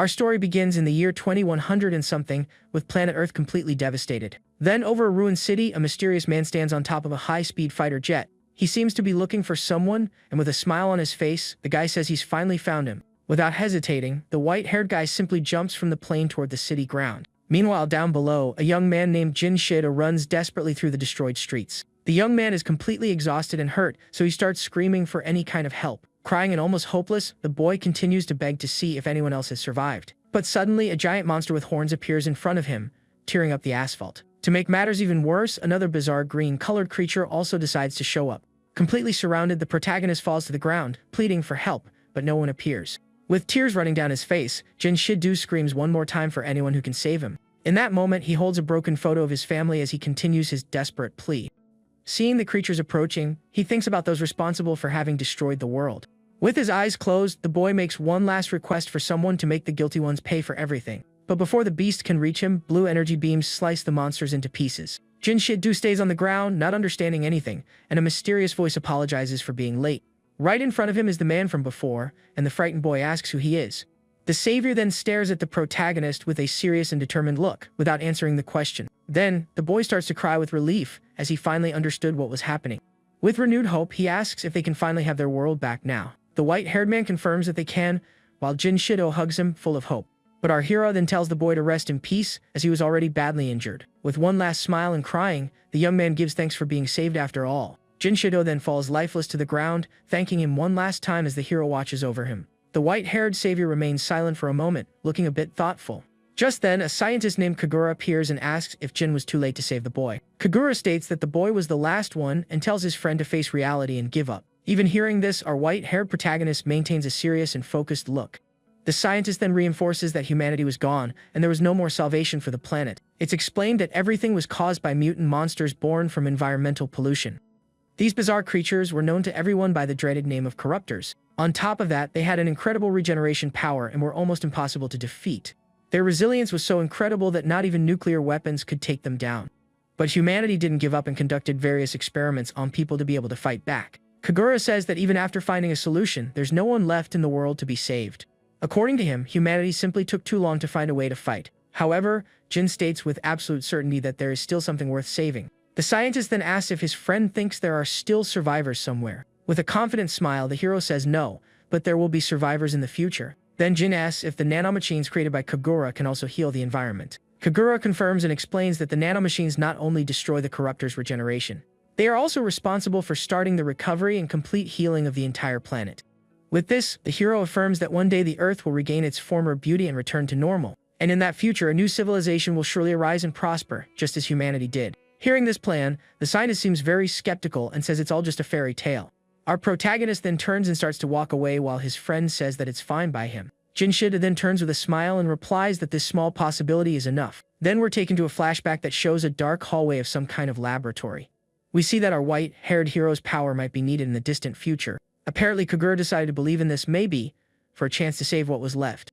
Our story begins in the year 2100 and something, with planet Earth completely devastated. Then, over a ruined city, a mysterious man stands on top of a high-speed fighter jet. He seems to be looking for someone, and with a smile on his face, the guy says he's finally found him. Without hesitating, the white-haired guy simply jumps from the plane toward the city ground. Meanwhile, down below, a young man named Jin Shido runs desperately through the destroyed streets. The young man is completely exhausted and hurt, so he starts screaming for any kind of help. Crying and almost hopeless, the boy continues to beg to see if anyone else has survived. But suddenly, a giant monster with horns appears in front of him, tearing up the asphalt. To make matters even worse, another bizarre green-colored creature also decides to show up. Completely surrounded, the protagonist falls to the ground, pleading for help, but no one appears. With tears running down his face, Jin Shido screams one more time for anyone who can save him. In that moment, he holds a broken photo of his family as he continues his desperate plea. Seeing the creatures approaching, he thinks about those responsible for having destroyed the world. With his eyes closed, the boy makes one last request for someone to make the guilty ones pay for everything. But before the beast can reach him, blue energy beams slice the monsters into pieces. Jin Shido stays on the ground, not understanding anything, and a mysterious voice apologizes for being late. Right in front of him is the man from before, and the frightened boy asks who he is. The savior then stares at the protagonist with a serious and determined look, without answering the question. Then, the boy starts to cry with relief, as he finally understood what was happening. With renewed hope, he asks if they can finally have their world back now. The white-haired man confirms that they can, while Jin Shido hugs him, full of hope. But our hero then tells the boy to rest in peace, as he was already badly injured. With one last smile and crying, the young man gives thanks for being saved after all. Jin Shido then falls lifeless to the ground, thanking him one last time as the hero watches over him. The white-haired savior remains silent for a moment, looking a bit thoughtful. Just then, a scientist named Kagura appears and asks if Jin was too late to save the boy. Kagura states that the boy was the last one and tells his friend to face reality and give up. Even hearing this, our white-haired protagonist maintains a serious and focused look. The scientist then reinforces that humanity was gone, and there was no more salvation for the planet. It's explained that everything was caused by mutant monsters born from environmental pollution. These bizarre creatures were known to everyone by the dreaded name of corruptors. On top of that, they had an incredible regeneration power and were almost impossible to defeat. Their resilience was so incredible that not even nuclear weapons could take them down. But humanity didn't give up and conducted various experiments on people to be able to fight back. Kagura says that even after finding a solution, there's no one left in the world to be saved. According to him, humanity simply took too long to find a way to fight. However, Jin states with absolute certainty that there is still something worth saving. The scientist then asks if his friend thinks there are still survivors somewhere. With a confident smile, the hero says no, but there will be survivors in the future. Then Jin asks if the nanomachines created by Kagura can also heal the environment. Kagura confirms and explains that the nanomachines not only destroy the corruptor's regeneration, they are also responsible for starting the recovery and complete healing of the entire planet. With this, the hero affirms that one day the Earth will regain its former beauty and return to normal. And in that future, a new civilization will surely arise and prosper, just as humanity did. Hearing this plan, the scientist seems very skeptical and says it's all just a fairy tale. Our protagonist then turns and starts to walk away while his friend says that it's fine by him. Jin Shido then turns with a smile and replies that this small possibility is enough. Then we're taken to a flashback that shows a dark hallway of some kind of laboratory. We see that our white-haired hero's power might be needed in the distant future. Apparently, Kagura decided to believe in this maybe for a chance to save what was left.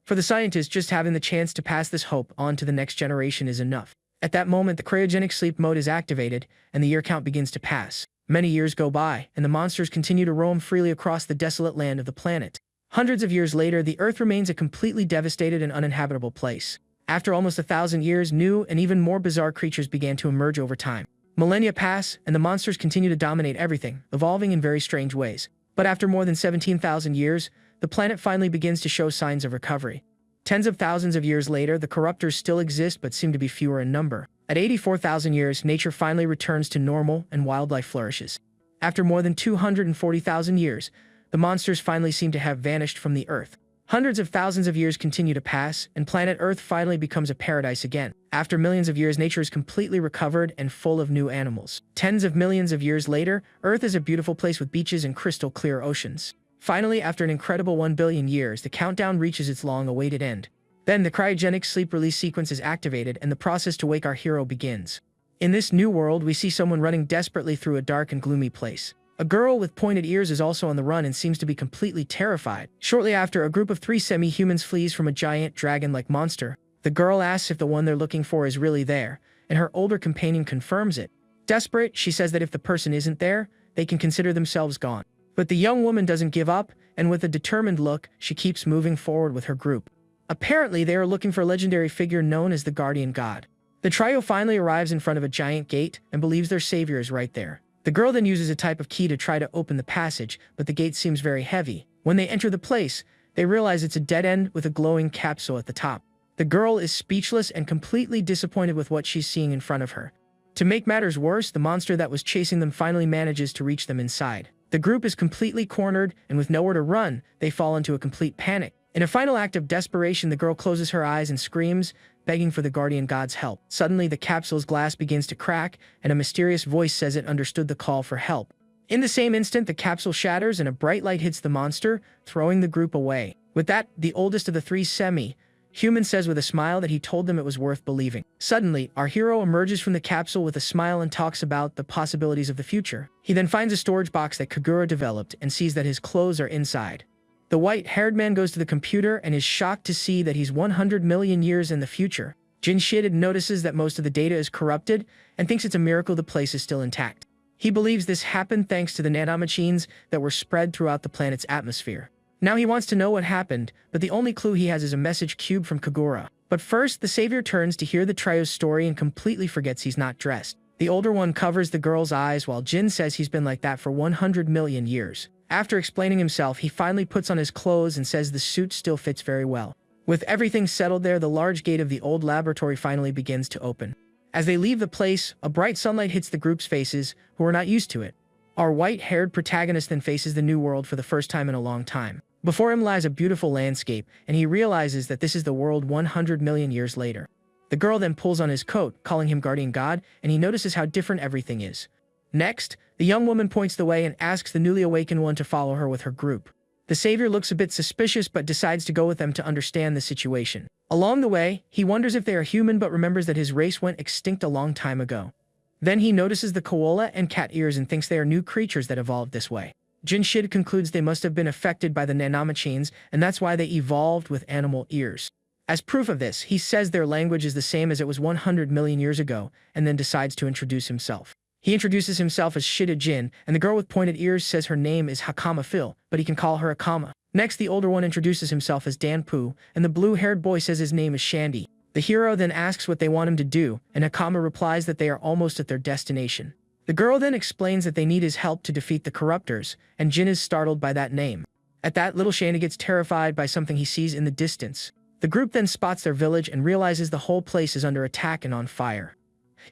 For the scientist, just having the chance to pass this hope on to the next generation is enough. At that moment, the cryogenic sleep mode is activated, and the year count begins to pass. Many years go by, and the monsters continue to roam freely across the desolate land of the planet. Hundreds of years later, the Earth remains a completely devastated and uninhabitable place. After almost 1,000 years, new and even more bizarre creatures began to emerge over time. Millennia pass, and the monsters continue to dominate everything, evolving in very strange ways. But after more than 17,000 years, the planet finally begins to show signs of recovery. Tens of thousands of years later, the corruptors still exist but seem to be fewer in number. At 84,000 years, nature finally returns to normal and wildlife flourishes. After more than 240,000 years, the monsters finally seem to have vanished from the Earth. Hundreds of thousands of years continue to pass, and planet Earth finally becomes a paradise again. After millions of years, nature is completely recovered and full of new animals. Tens of millions of years later, Earth is a beautiful place with beaches and crystal-clear oceans. Finally, after an incredible 1 billion years, the countdown reaches its long-awaited end. Then the cryogenic sleep release sequence is activated, and the process to wake our hero begins. In this new world, we see someone running desperately through a dark and gloomy place. A girl with pointed ears is also on the run and seems to be completely terrified. Shortly after, a group of 3 semi-humans flees from a giant dragon-like monster. The girl asks if the one they're looking for is really there, and her older companion confirms it. Desperate, she says that if the person isn't there, they can consider themselves gone. But the young woman doesn't give up, and with a determined look, she keeps moving forward with her group. Apparently, they are looking for a legendary figure known as the Guardian God. The trio finally arrives in front of a giant gate and believes their savior is right there. The girl then uses a type of key to try to open the passage, but the gate seems very heavy. When they enter the place, they realize it's a dead end with a glowing capsule at the top. The girl is speechless and completely disappointed with what she's seeing in front of her. To make matters worse, the monster that was chasing them finally manages to reach them inside. The group is completely cornered, and with nowhere to run, they fall into a complete panic. In a final act of desperation, the girl closes her eyes and screams, begging for the Guardian God's help. Suddenly, the capsule's glass begins to crack, and a mysterious voice says it understood the call for help. In the same instant, the capsule shatters and a bright light hits the monster, throwing the group away. With that, the oldest of the three semi-humans says with a smile that he told them it was worth believing. Suddenly, our hero emerges from the capsule with a smile and talks about the possibilities of the future. He then finds a storage box that Kagura developed and sees that his clothes are inside. The white-haired man goes to the computer and is shocked to see that he's 100 million years in the future. Jinshid notices that most of the data is corrupted and thinks it's a miracle the place is still intact. He believes this happened thanks to the nanomachines that were spread throughout the planet's atmosphere. Now he wants to know what happened, but the only clue he has is a message cube from Kagura. But first, the savior turns to hear the trio's story and completely forgets he's not dressed. The older one covers the girl's eyes while Jin says he's been like that for 100 million years. After explaining himself, he finally puts on his clothes and says the suit still fits very well. With everything settled there, the large gate of the old laboratory finally begins to open. As they leave the place, a bright sunlight hits the group's faces, who are not used to it. Our white-haired protagonist then faces the new world for the first time in a long time. Before him lies a beautiful landscape, and he realizes that this is the world 100 million years later. The girl then pulls on his coat, calling him Guardian God, and he notices how different everything is. Next, the young woman points the way and asks the newly awakened one to follow her with her group. The savior looks a bit suspicious but decides to go with them to understand the situation. Along the way, he wonders if they are human but remembers that his race went extinct a long time ago. Then he notices the koala and cat ears and thinks they are new creatures that evolved this way. Jinshid concludes they must have been affected by the nanomachines, and that's why they evolved with animal ears. As proof of this, he says their language is the same as it was 100 million years ago, and then decides to introduce himself. He introduces himself as Shida Jin, and the girl with pointed ears says her name is Hakama Phil, but he can call her Akama. Next, the older one introduces himself as Dan Poo, and the blue-haired boy says his name is Shandy. The hero then asks what they want him to do, and Hakama replies that they are almost at their destination. The girl then explains that they need his help to defeat the corruptors, and Jin is startled by that name. At that, little Shandy gets terrified by something he sees in the distance. The group then spots their village and realizes the whole place is under attack and on fire.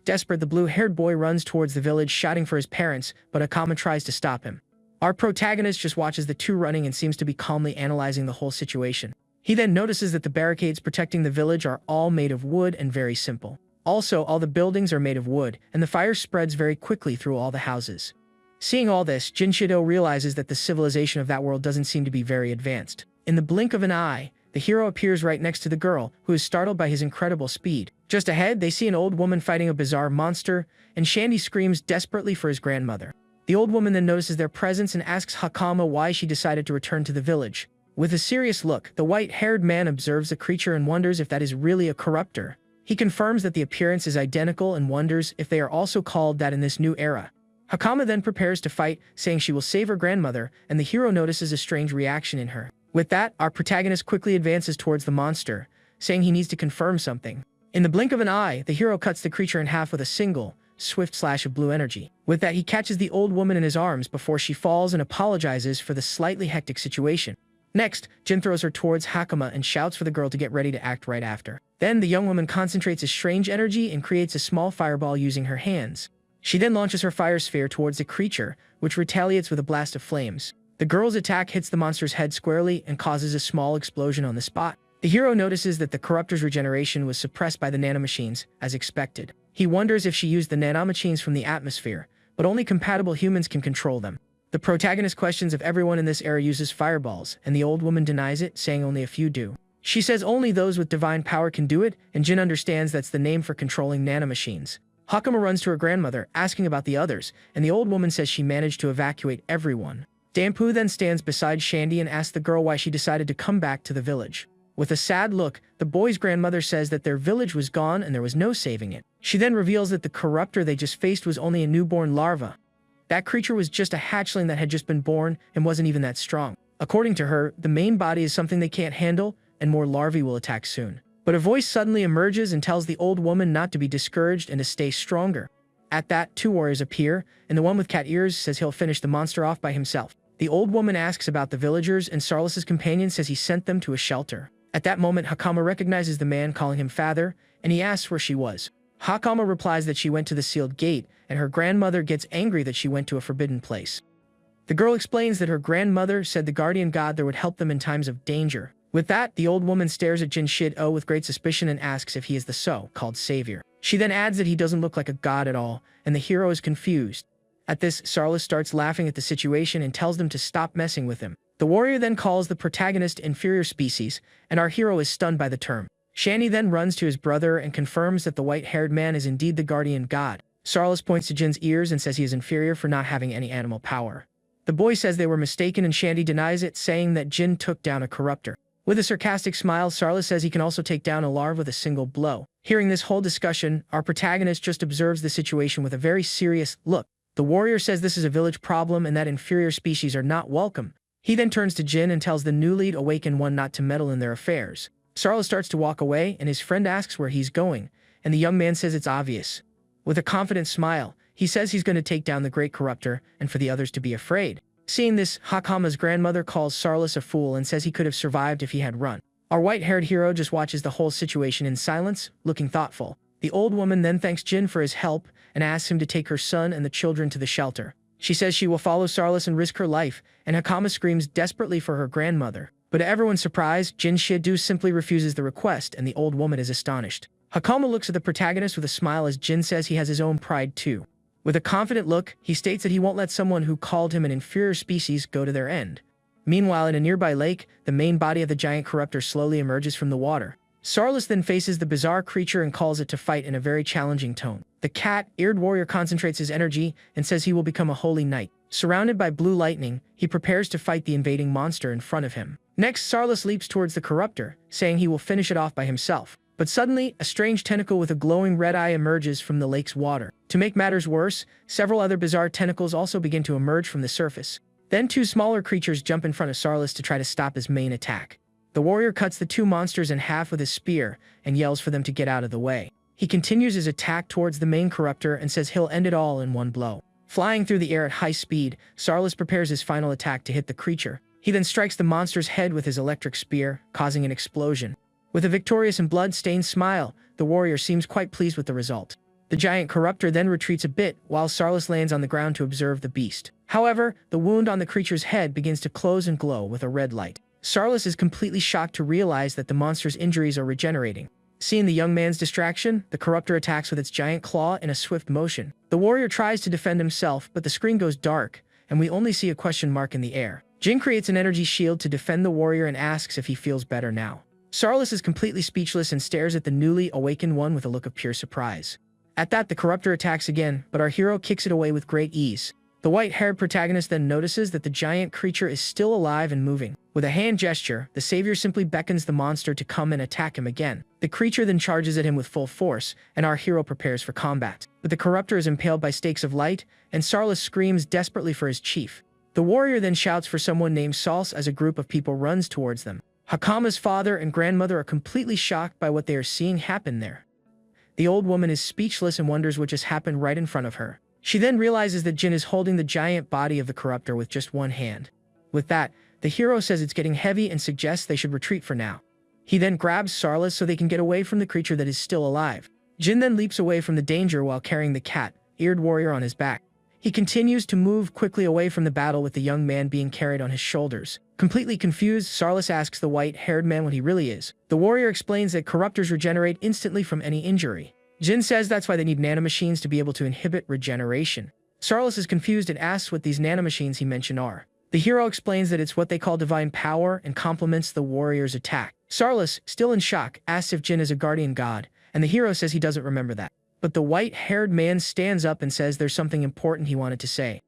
Desperate, the blue-haired boy runs towards the village shouting for his parents, but Akama tries to stop him. Our protagonist just watches the two running and seems to be calmly analyzing the whole situation. He then notices that the barricades protecting the village are all made of wood and very simple. Also, all the buildings are made of wood, and the fire spreads very quickly through all the houses. Seeing all this, Jinshido realizes that the civilization of that world doesn't seem to be very advanced. In the blink of an eye, the hero appears right next to the girl, who is startled by his incredible speed. Just ahead, they see an old woman fighting a bizarre monster, and Shandy screams desperately for his grandmother. The old woman then notices their presence and asks Hakama why she decided to return to the village. With a serious look, the white-haired man observes the creature and wonders if that is really a corruptor. He confirms that the appearance is identical and wonders if they are also called that in this new era. Hakama then prepares to fight, saying she will save her grandmother, and the hero notices a strange reaction in her. With that, our protagonist quickly advances towards the monster, saying he needs to confirm something. In the blink of an eye, the hero cuts the creature in half with a single, swift slash of blue energy. With that, he catches the old woman in his arms before she falls and apologizes for the slightly hectic situation. Next, Jin throws her towards Hakama and shouts for the girl to get ready to act right after. Then, the young woman concentrates a strange energy and creates a small fireball using her hands. She then launches her fire sphere towards the creature, which retaliates with a blast of flames. The girl's attack hits the monster's head squarely and causes a small explosion on the spot. The hero notices that the corruptor's regeneration was suppressed by the nanomachines, as expected. He wonders if she used the nanomachines from the atmosphere, but only compatible humans can control them. The protagonist questions if everyone in this era uses fireballs, and the old woman denies it, saying only a few do. She says only those with divine power can do it, and Jin understands that's the name for controlling nanomachines. Hakama runs to her grandmother, asking about the others, and the old woman says she managed to evacuate everyone. Danpu then stands beside Shandy and asks the girl why she decided to come back to the village. With a sad look, the boy's grandmother says that their village was gone and there was no saving it. She then reveals that the corruptor they just faced was only a newborn larva. That creature was just a hatchling that had just been born and wasn't even that strong. According to her, the main body is something they can't handle, and more larvae will attack soon. But a voice suddenly emerges and tells the old woman not to be discouraged and to stay stronger. At that, two warriors appear, and the one with cat ears says he'll finish the monster off by himself. The old woman asks about the villagers, and Sarlis's companion says he sent them to a shelter. At that moment, Hakama recognizes the man calling him father, and he asks where she was. Hakama replies that she went to the sealed gate, and her grandmother gets angry that she went to a forbidden place. The girl explains that her grandmother said the guardian god there would help them in times of danger. With that, the old woman stares at Jin Shid-o with great suspicion and asks if he is the so-called savior. She then adds that he doesn't look like a god at all, and the hero is confused. At this, Sarlis starts laughing at the situation and tells them to stop messing with him. The warrior then calls the protagonist inferior species, and our hero is stunned by the term. Shandy then runs to his brother and confirms that the white-haired man is indeed the guardian god. Sarlis points to Jin's ears and says he is inferior for not having any animal power. The boy says they were mistaken and Shandy denies it, saying that Jin took down a corruptor. With a sarcastic smile, Sarlis says he can also take down a larva with a single blow. Hearing this whole discussion, our protagonist just observes the situation with a very serious look. The warrior says this is a village problem and that inferior species are not welcome. He then turns to Jin and tells the newly awakened one not to meddle in their affairs. Sarlis starts to walk away, and his friend asks where he's going, and the young man says it's obvious. With a confident smile, he says he's going to take down the great corruptor, and for the others to be afraid. Seeing this, Hakama's grandmother calls Sarlis a fool and says he could have survived if he had run. Our white-haired hero just watches the whole situation in silence, looking thoughtful. The old woman then thanks Jin for his help and asks him to take her son and the children to the shelter. She says she will follow Sarlis and risk her life, and Hakama screams desperately for her grandmother. But to everyone's surprise, Jin Shid-o simply refuses the request, and the old woman is astonished. Hakama looks at the protagonist with a smile as Jin says he has his own pride too. With a confident look, he states that he won't let someone who called him an inferior species go to their end. Meanwhile, in a nearby lake, the main body of the giant corruptor slowly emerges from the water. Sarlis then faces the bizarre creature and calls it to fight in a very challenging tone. The cat-eared warrior concentrates his energy and says he will become a holy knight. Surrounded by blue lightning, he prepares to fight the invading monster in front of him. Next, Sarlis leaps towards the corruptor, saying he will finish it off by himself. But suddenly, a strange tentacle with a glowing red eye emerges from the lake's water. To make matters worse, several other bizarre tentacles also begin to emerge from the surface. Then two smaller creatures jump in front of Sarlis to try to stop his main attack. The warrior cuts the two monsters in half with his spear and yells for them to get out of the way. He continues his attack towards the main corruptor and says he'll end it all in one blow. Flying through the air at high speed, Sarlis prepares his final attack to hit the creature. He then strikes the monster's head with his electric spear, causing an explosion. With a victorious and blood-stained smile, the warrior seems quite pleased with the result. The giant corruptor then retreats a bit, while Sarlis lands on the ground to observe the beast. However, the wound on the creature's head begins to close and glow with a red light. Sarlis is completely shocked to realize that the monster's injuries are regenerating. Seeing the young man's distraction, the corruptor attacks with its giant claw in a swift motion. The warrior tries to defend himself, but the screen goes dark, and we only see a question mark in the air. Jin creates an energy shield to defend the warrior and asks if he feels better now. Sarlis is completely speechless and stares at the newly awakened one with a look of pure surprise. At that, the corruptor attacks again, but our hero kicks it away with great ease. The white-haired protagonist then notices that the giant creature is still alive and moving. With a hand gesture, the savior simply beckons the monster to come and attack him again. The creature then charges at him with full force, and our hero prepares for combat. But the corruptor is impaled by stakes of light, and Sarlis screams desperately for his chief. The warrior then shouts for someone named Sals as a group of people runs towards them. Hakama's father and grandmother are completely shocked by what they are seeing happen there. The old woman is speechless and wonders what just happened right in front of her. She then realizes that Jin is holding the giant body of the corruptor with just one hand. With that, the hero says it's getting heavy and suggests they should retreat for now. He then grabs Sarlis so they can get away from the creature that is still alive. Jin then leaps away from the danger while carrying the cat-eared warrior on his back. He continues to move quickly away from the battle with the young man being carried on his shoulders. Completely confused, Sarlis asks the white-haired man what he really is. The warrior explains that corruptors regenerate instantly from any injury. Jin says that's why they need nanomachines to be able to inhibit regeneration. Sarlis is confused and asks what these nanomachines he mentioned are. The hero explains that it's what they call divine power and complements the warrior's attack. Sarlis, still in shock, asks if Jin is a guardian god, and the hero says he doesn't remember that. But the white-haired man stands up and says there's something important he wanted to say.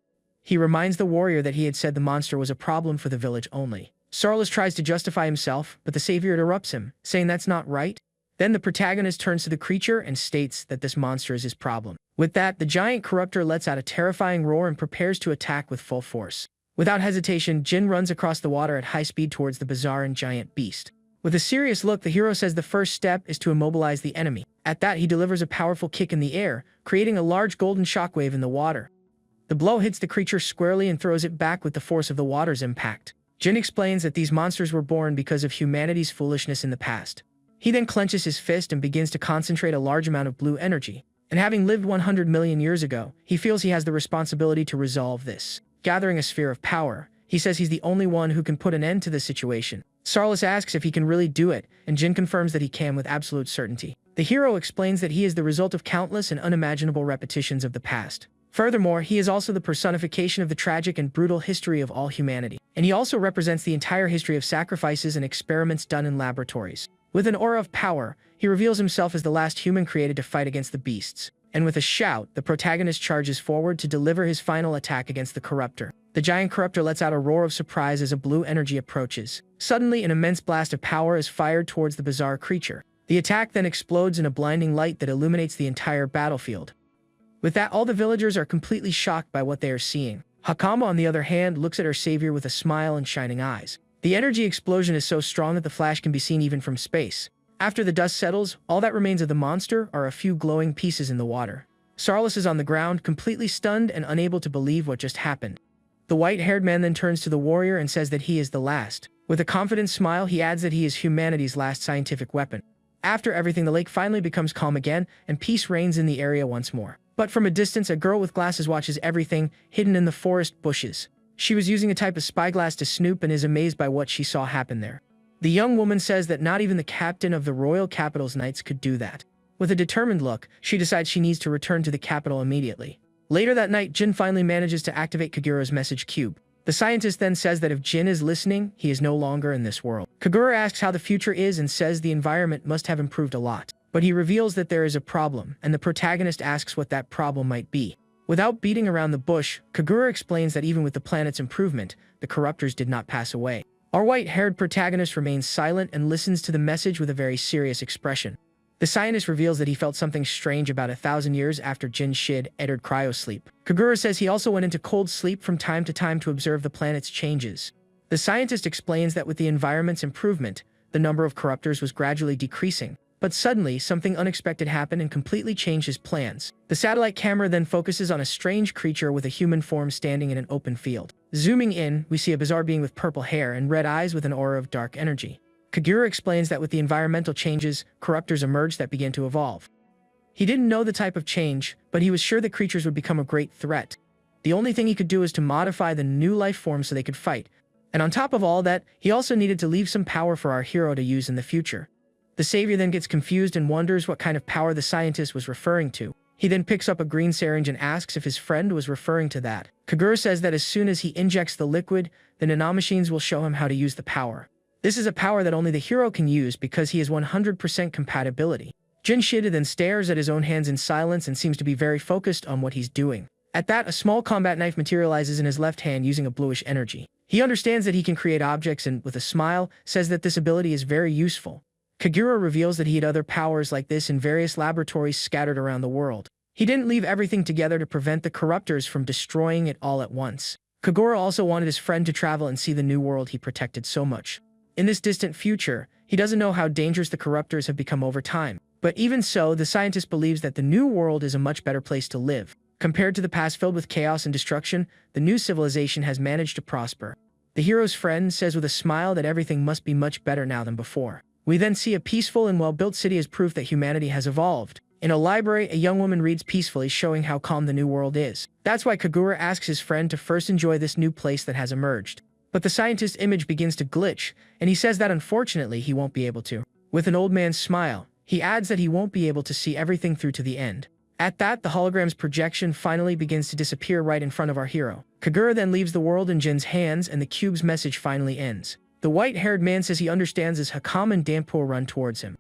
He reminds the warrior that he had said the monster was a problem for the village only. Sarlis tries to justify himself, but the savior interrupts him, saying that's not right. Then the protagonist turns to the creature and states that this monster is his problem. With that, the giant corruptor lets out a terrifying roar and prepares to attack with full force. Without hesitation, Jin runs across the water at high speed towards the bizarre and giant beast. With a serious look, the hero says the first step is to immobilize the enemy. At that, he delivers a powerful kick in the air, creating a large golden shockwave in the water. The blow hits the creature squarely and throws it back with the force of the water's impact. Jin explains that these monsters were born because of humanity's foolishness in the past. He then clenches his fist and begins to concentrate a large amount of blue energy. And having lived 100 million years ago, he feels he has the responsibility to resolve this. Gathering a sphere of power, he says he's the only one who can put an end to this situation. Sarlis asks if he can really do it, and Jin confirms that he can with absolute certainty. The hero explains that he is the result of countless and unimaginable repetitions of the past. Furthermore, he is also the personification of the tragic and brutal history of all humanity. And he also represents the entire history of sacrifices and experiments done in laboratories. With an aura of power, he reveals himself as the last human created to fight against the beasts. And with a shout, the protagonist charges forward to deliver his final attack against the corruptor. The giant corruptor lets out a roar of surprise as a blue energy approaches. Suddenly, an immense blast of power is fired towards the bizarre creature. The attack then explodes in a blinding light that illuminates the entire battlefield. With that, all the villagers are completely shocked by what they are seeing. Hakama, on the other hand, looks at her savior with a smile and shining eyes. The energy explosion is so strong that the flash can be seen even from space. After the dust settles, all that remains of the monster are a few glowing pieces in the water. Sarlis is on the ground, completely stunned and unable to believe what just happened. The white-haired man then turns to the warrior and says that he is the last. With a confident smile, he adds that he is humanity's last scientific weapon. After everything, the lake finally becomes calm again, and peace reigns in the area once more. But from a distance, a girl with glasses watches everything, hidden in the forest bushes. She was using a type of spyglass to snoop and is amazed by what she saw happen there. The young woman says that not even the captain of the royal capital's knights could do that. With a determined look, she decides she needs to return to the capital immediately. Later that night, Jin finally manages to activate Kagura's message cube. The scientist then says that if Jin is listening, he is no longer in this world. Kagura asks how the future is and says the environment must have improved a lot. But he reveals that there is a problem, and the protagonist asks what that problem might be. Without beating around the bush, Kagura explains that even with the planet's improvement, the corruptors did not pass away. Our white-haired protagonist remains silent and listens to the message with a very serious expression. The scientist reveals that he felt something strange about 1,000 years after Jin Shid entered cryosleep. Kagura says he also went into cold sleep from time to time to observe the planet's changes. The scientist explains that with the environment's improvement, the number of corruptors was gradually decreasing. But suddenly, something unexpected happened and completely changed his plans. The satellite camera then focuses on a strange creature with a human form standing in an open field. Zooming in, we see a bizarre being with purple hair and red eyes with an aura of dark energy. Kagura explains that with the environmental changes, corruptors emerged that began to evolve. He didn't know the type of change, but he was sure the creatures would become a great threat. The only thing he could do is to modify the new life forms so they could fight. And on top of all that, he also needed to leave some power for our hero to use in the future. The savior then gets confused and wonders what kind of power the scientist was referring to. He then picks up a green syringe and asks if his friend was referring to that. Kagura says that as soon as he injects the liquid, the nanomachines will show him how to use the power. This is a power that only the hero can use because he has 100% compatibility. Jin Shida then stares at his own hands in silence and seems to be very focused on what he's doing. At that, a small combat knife materializes in his left hand using a bluish energy. He understands that he can create objects and, with a smile, says that this ability is very useful. Kagura reveals that he had other powers like this in various laboratories scattered around the world. He didn't leave everything together to prevent the corruptors from destroying it all at once. Kagura also wanted his friend to travel and see the new world he protected so much. In this distant future, he doesn't know how dangerous the corruptors have become over time. But even so, the scientist believes that the new world is a much better place to live. Compared to the past filled with chaos and destruction, the new civilization has managed to prosper. The hero's friend says with a smile that everything must be much better now than before. We then see a peaceful and well-built city as proof that humanity has evolved. In a library, a young woman reads peacefully, showing how calm the new world is. That's why Kagura asks his friend to first enjoy this new place that has emerged. But the scientist's image begins to glitch, and he says that unfortunately he won't be able to. With an old man's smile, he adds that he won't be able to see everything through to the end. At that, the hologram's projection finally begins to disappear right in front of our hero. Kagura then leaves the world in Jin's hands, and the cube's message finally ends. The white-haired man says he understands as Hakam and Danpo run towards him.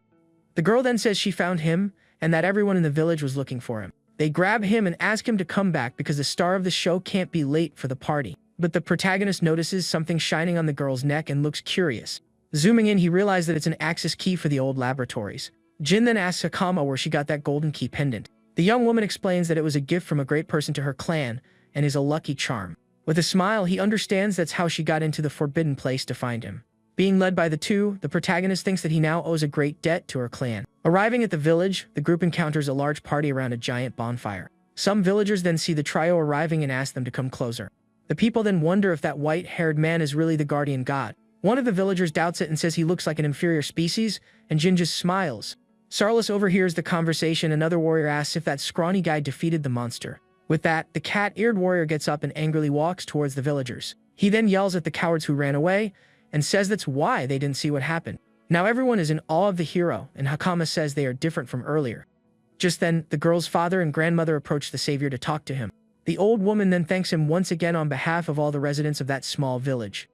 The girl then says she found him, and that everyone in the village was looking for him. They grab him and ask him to come back because the star of the show can't be late for the party. But the protagonist notices something shining on the girl's neck and looks curious. Zooming in, he realizes that it's an access key for the old laboratories. Jin then asks Hakama where she got that golden key pendant. The young woman explains that it was a gift from a great person to her clan, and is a lucky charm. With a smile, he understands that's how she got into the forbidden place to find him. Being led by the two, the protagonist thinks that he now owes a great debt to her clan. Arriving at the village, the group encounters a large party around a giant bonfire. Some villagers then see the trio arriving and ask them to come closer. The people then wonder if that white-haired man is really the guardian god. One of the villagers doubts it and says he looks like an inferior species, and Jin just smiles. Sarlis overhears the conversation. Another warrior asks if that scrawny guy defeated the monster. With that, the cat-eared warrior gets up and angrily walks towards the villagers. He then yells at the cowards who ran away, and says that's why they didn't see what happened. Now everyone is in awe of the hero, and Hakama says they are different from earlier. Just then, the girl's father and grandmother approach the savior to talk to him. The old woman then thanks him once again on behalf of all the residents of that small village.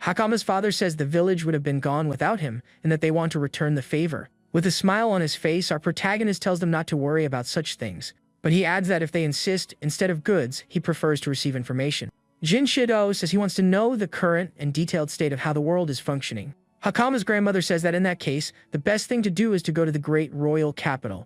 Hakama's father says the village would have been gone without him, and that they want to return the favor. With a smile on his face, our protagonist tells them not to worry about such things, but he adds that if they insist, instead of goods, he prefers to receive information. Jin Shido says he wants to know the current and detailed state of how the world is functioning. Hakama's grandmother says that in that case, the best thing to do is to go to the great royal capital.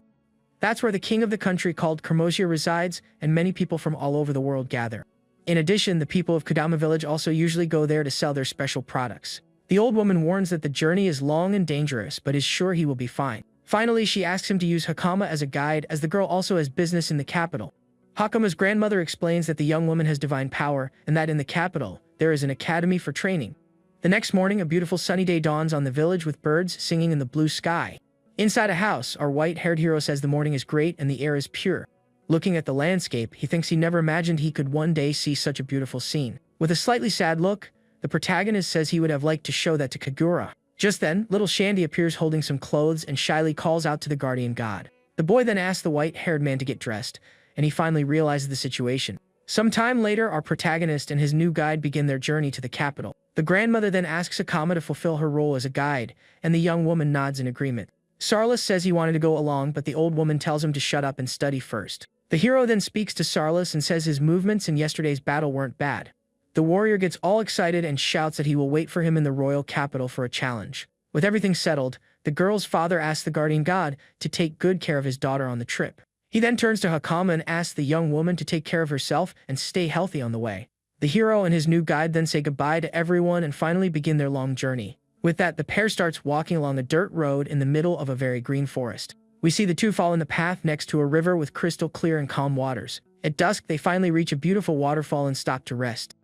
That's where the king of the country called Kermosia resides, and many people from all over the world gather. In addition, the people of Kodama village also usually go there to sell their special products. The old woman warns that the journey is long and dangerous, but is sure he will be fine. Finally, she asks him to use Hakama as a guide, as the girl also has business in the capital. Hakama's grandmother explains that the young woman has divine power, and that in the capital, there is an academy for training. The next morning, a beautiful sunny day dawns on the village with birds singing in the blue sky. Inside a house, our white-haired hero says the morning is great and the air is pure. Looking at the landscape, he thinks he never imagined he could one day see such a beautiful scene. With a slightly sad look, the protagonist says he would have liked to show that to Kagura. Just then, little Shandy appears holding some clothes and shyly calls out to the guardian god. The boy then asks the white-haired man to get dressed, and he finally realizes the situation. Some time later, our protagonist and his new guide begin their journey to the capital. The grandmother then asks Akama to fulfill her role as a guide, and the young woman nods in agreement. Sarlis says he wanted to go along, but the old woman tells him to shut up and study first. The hero then speaks to Sarlis and says his movements in yesterday's battle weren't bad. The warrior gets all excited and shouts that he will wait for him in the royal capital for a challenge. With everything settled, the girl's father asks the guardian god to take good care of his daughter on the trip. He then turns to Hakama and asks the young woman to take care of herself and stay healthy on the way. The hero and his new guide then say goodbye to everyone and finally begin their long journey. With that, the pair starts walking along a dirt road in the middle of a very green forest. We see the two fall in the path next to a river with crystal clear and calm waters. At dusk, they finally reach a beautiful waterfall and stop to rest.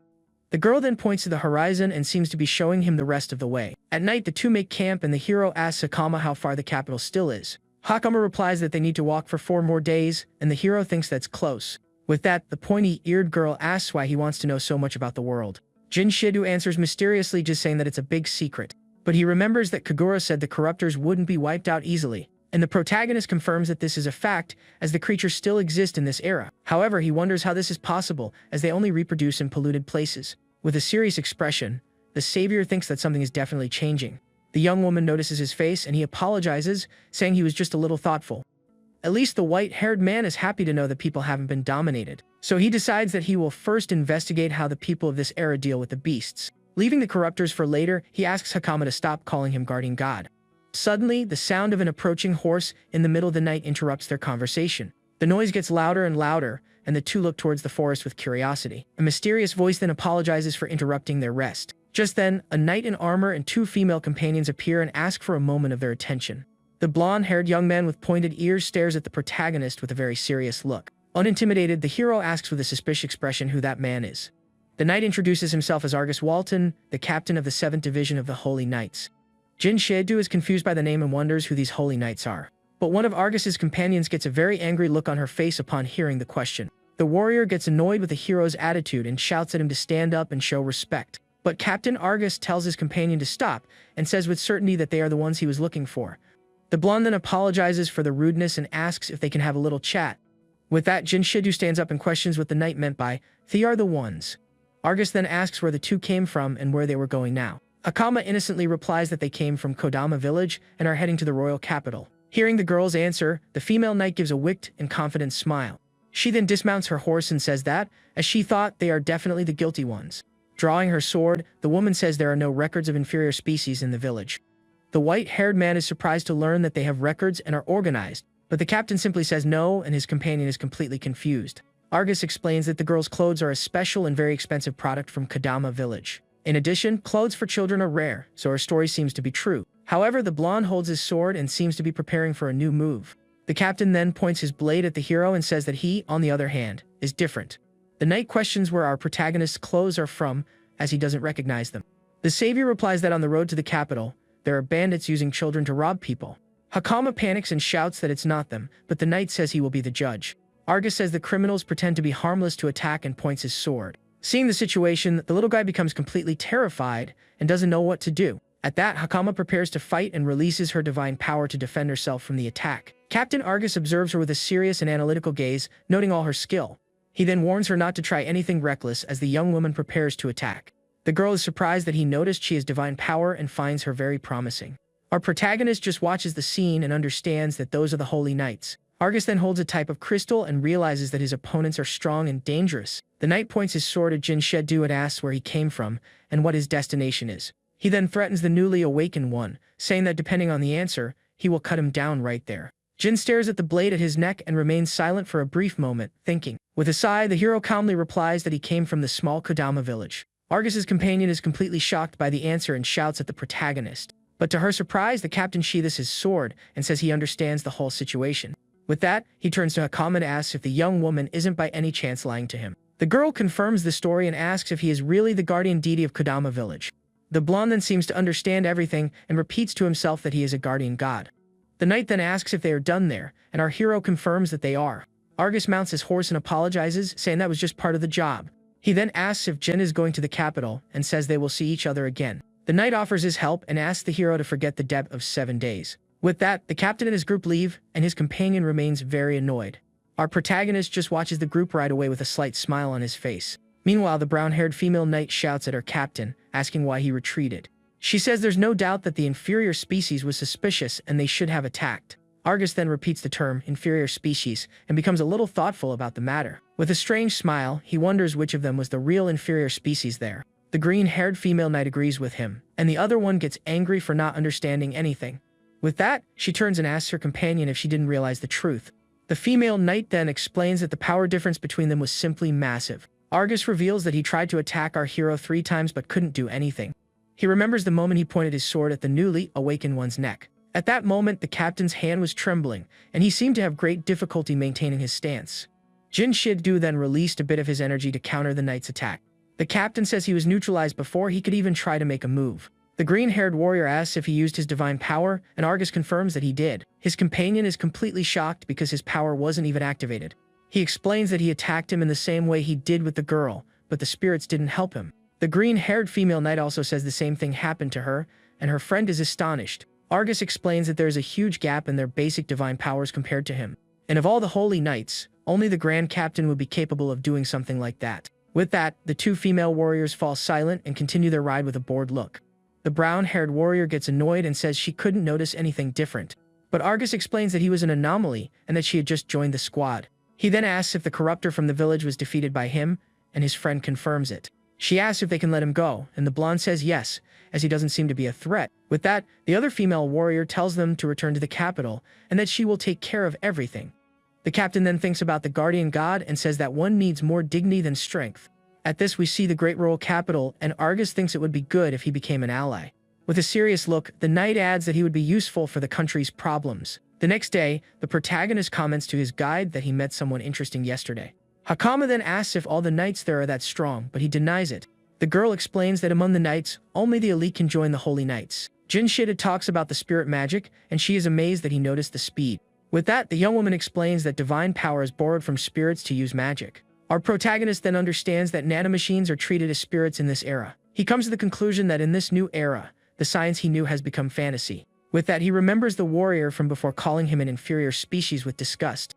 The girl then points to the horizon and seems to be showing him the rest of the way. At night, the two make camp and the hero asks Hakama how far the capital still is. Hakama replies that they need to walk for 4 more days, and the hero thinks that's close. With that, the pointy-eared girl asks why he wants to know so much about the world. Jin Shido answers mysteriously, just saying that it's a big secret. But he remembers that Kagura said the corruptors wouldn't be wiped out easily, and the protagonist confirms that this is a fact, as the creatures still exist in this era. However, he wonders how this is possible, as they only reproduce in polluted places. With a serious expression, the savior thinks that something is definitely changing. The young woman notices his face and he apologizes, saying he was just a little thoughtful. At least the white-haired man is happy to know that people haven't been dominated. So he decides that he will first investigate how the people of this era deal with the beasts. Leaving the corruptors for later, he asks Hakama to stop calling him guardian god. Suddenly, the sound of an approaching horse in the middle of the night interrupts their conversation. The noise gets louder and louder, and the two look towards the forest with curiosity. A mysterious voice then apologizes for interrupting their rest. Just then, a knight in armor and 2 female companions appear and ask for a moment of their attention. The blonde-haired young man with pointed ears stares at the protagonist with a very serious look. Unintimidated, the hero asks with a suspicious expression who that man is. The knight introduces himself as Argus Walton, the captain of the 7th Division of the Holy Knights. Jin Shido is confused by the name and wonders who these Holy Knights are. But one of Argus's companions gets a very angry look on her face upon hearing the question. The warrior gets annoyed with the hero's attitude and shouts at him to stand up and show respect. But Captain Argus tells his companion to stop and says with certainty that they are the ones he was looking for. The blonde then apologizes for the rudeness and asks if they can have a little chat. With that, Jin Shido stands up and questions what the knight meant by, "They are the ones." Argus then asks where the two came from and where they were going now. Akama innocently replies that they came from Kodama village and are heading to the royal capital. Hearing the girl's answer, the female knight gives a wicked and confident smile. She then dismounts her horse and says that, as she thought, they are definitely the guilty ones. Drawing her sword, the woman says there are no records of inferior species in the village. The white-haired man is surprised to learn that they have records and are organized, but the captain simply says no, and his companion is completely confused. Argus explains that the girl's clothes are a special and very expensive product from Kodama village. In addition, clothes for children are rare, so her story seems to be true. However, the blonde holds his sword and seems to be preparing for a new move. The captain then points his blade at the hero and says that he, on the other hand, is different. The knight questions where our protagonist's clothes are from, as he doesn't recognize them. The savior replies that on the road to the capital, there are bandits using children to rob people. Hakama panics and shouts that it's not them, but the knight says he will be the judge. Argus says the criminals pretend to be harmless to attack and points his sword. Seeing the situation, the little guy becomes completely terrified and doesn't know what to do. At that, Hakama prepares to fight and releases her divine power to defend herself from the attack. Captain Argus observes her with a serious and analytical gaze, noting all her skill. He then warns her not to try anything reckless as the young woman prepares to attack. The girl is surprised that he noticed she has divine power and finds her very promising. Our protagonist just watches the scene and understands that those are the holy knights. Argus then holds a type of crystal and realizes that his opponents are strong and dangerous. The knight points his sword at Jin Shedu and asks where he came from and what his destination is. He then threatens the newly awakened one, saying that depending on the answer, he will cut him down right there. Jin stares at the blade at his neck and remains silent for a brief moment, thinking. With a sigh, the hero calmly replies that he came from the small Kodama village. Argus's companion is completely shocked by the answer and shouts at the protagonist. But to her surprise, the captain sheathes his sword and says he understands the whole situation. With that, he turns to Hakama and asks if the young woman isn't by any chance lying to him. The girl confirms the story and asks if he is really the guardian deity of Kodama village. The blonde then seems to understand everything and repeats to himself that he is a guardian god. The knight then asks if they are done there, and our hero confirms that they are. Argus mounts his horse and apologizes, saying that was just part of the job. He then asks if Jin is going to the capital and says they will see each other again. The knight offers his help and asks the hero to forget the debt of 7 days. With that, the captain and his group leave, and his companion remains very annoyed. Our protagonist just watches the group ride away with a slight smile on his face. Meanwhile, the brown-haired female knight shouts at her captain, asking why he retreated. She says there's no doubt that the inferior species was suspicious and they should have attacked. Argus then repeats the term inferior species and becomes a little thoughtful about the matter. With a strange smile, he wonders which of them was the real inferior species there. The green-haired female knight agrees with him, and the other one gets angry for not understanding anything. With that, she turns and asks her companion if she didn't realize the truth. The female knight then explains that the power difference between them was simply massive. Argus reveals that he tried to attack our hero 3 times but couldn't do anything. He remembers the moment he pointed his sword at the newly awakened one's neck. At that moment, the captain's hand was trembling, and he seemed to have great difficulty maintaining his stance. Jin Shid-du then released a bit of his energy to counter the knight's attack. The captain says he was neutralized before he could even try to make a move. The green-haired warrior asks if he used his divine power, and Argus confirms that he did. His companion is completely shocked because his power wasn't even activated. He explains that he attacked him in the same way he did with the girl, but the spirits didn't help him. The green-haired female knight also says the same thing happened to her, and her friend is astonished. Argus explains that there is a huge gap in their basic divine powers compared to him. And of all the holy knights, only the Grand Captain would be capable of doing something like that. With that, the 2 female warriors fall silent and continue their ride with a bored look. The brown-haired warrior gets annoyed and says she couldn't notice anything different. But Argus explains that he was an anomaly and that she had just joined the squad. He then asks if the corruptor from the village was defeated by him, and his friend confirms it. She asks if they can let him go, and the blonde says yes, as he doesn't seem to be a threat. With that, the other female warrior tells them to return to the capital, and that she will take care of everything. The captain then thinks about the guardian god and says that one needs more dignity than strength. At this, we see the great royal capital, and Argus thinks it would be good if he became an ally. With a serious look, the knight adds that he would be useful for the country's problems. The next day, the protagonist comments to his guide that he met someone interesting yesterday. Hakama then asks if all the knights there are that strong, but he denies it. The girl explains that among the knights, only the elite can join the holy knights. Jin Shida talks about the spirit magic, and she is amazed that he noticed the speed. With that, the young woman explains that divine power is borrowed from spirits to use magic. Our protagonist then understands that nanomachines are treated as spirits in this era. He comes to the conclusion that in this new era, the science he knew has become fantasy. With that, he remembers the warrior from before calling him an inferior species with disgust.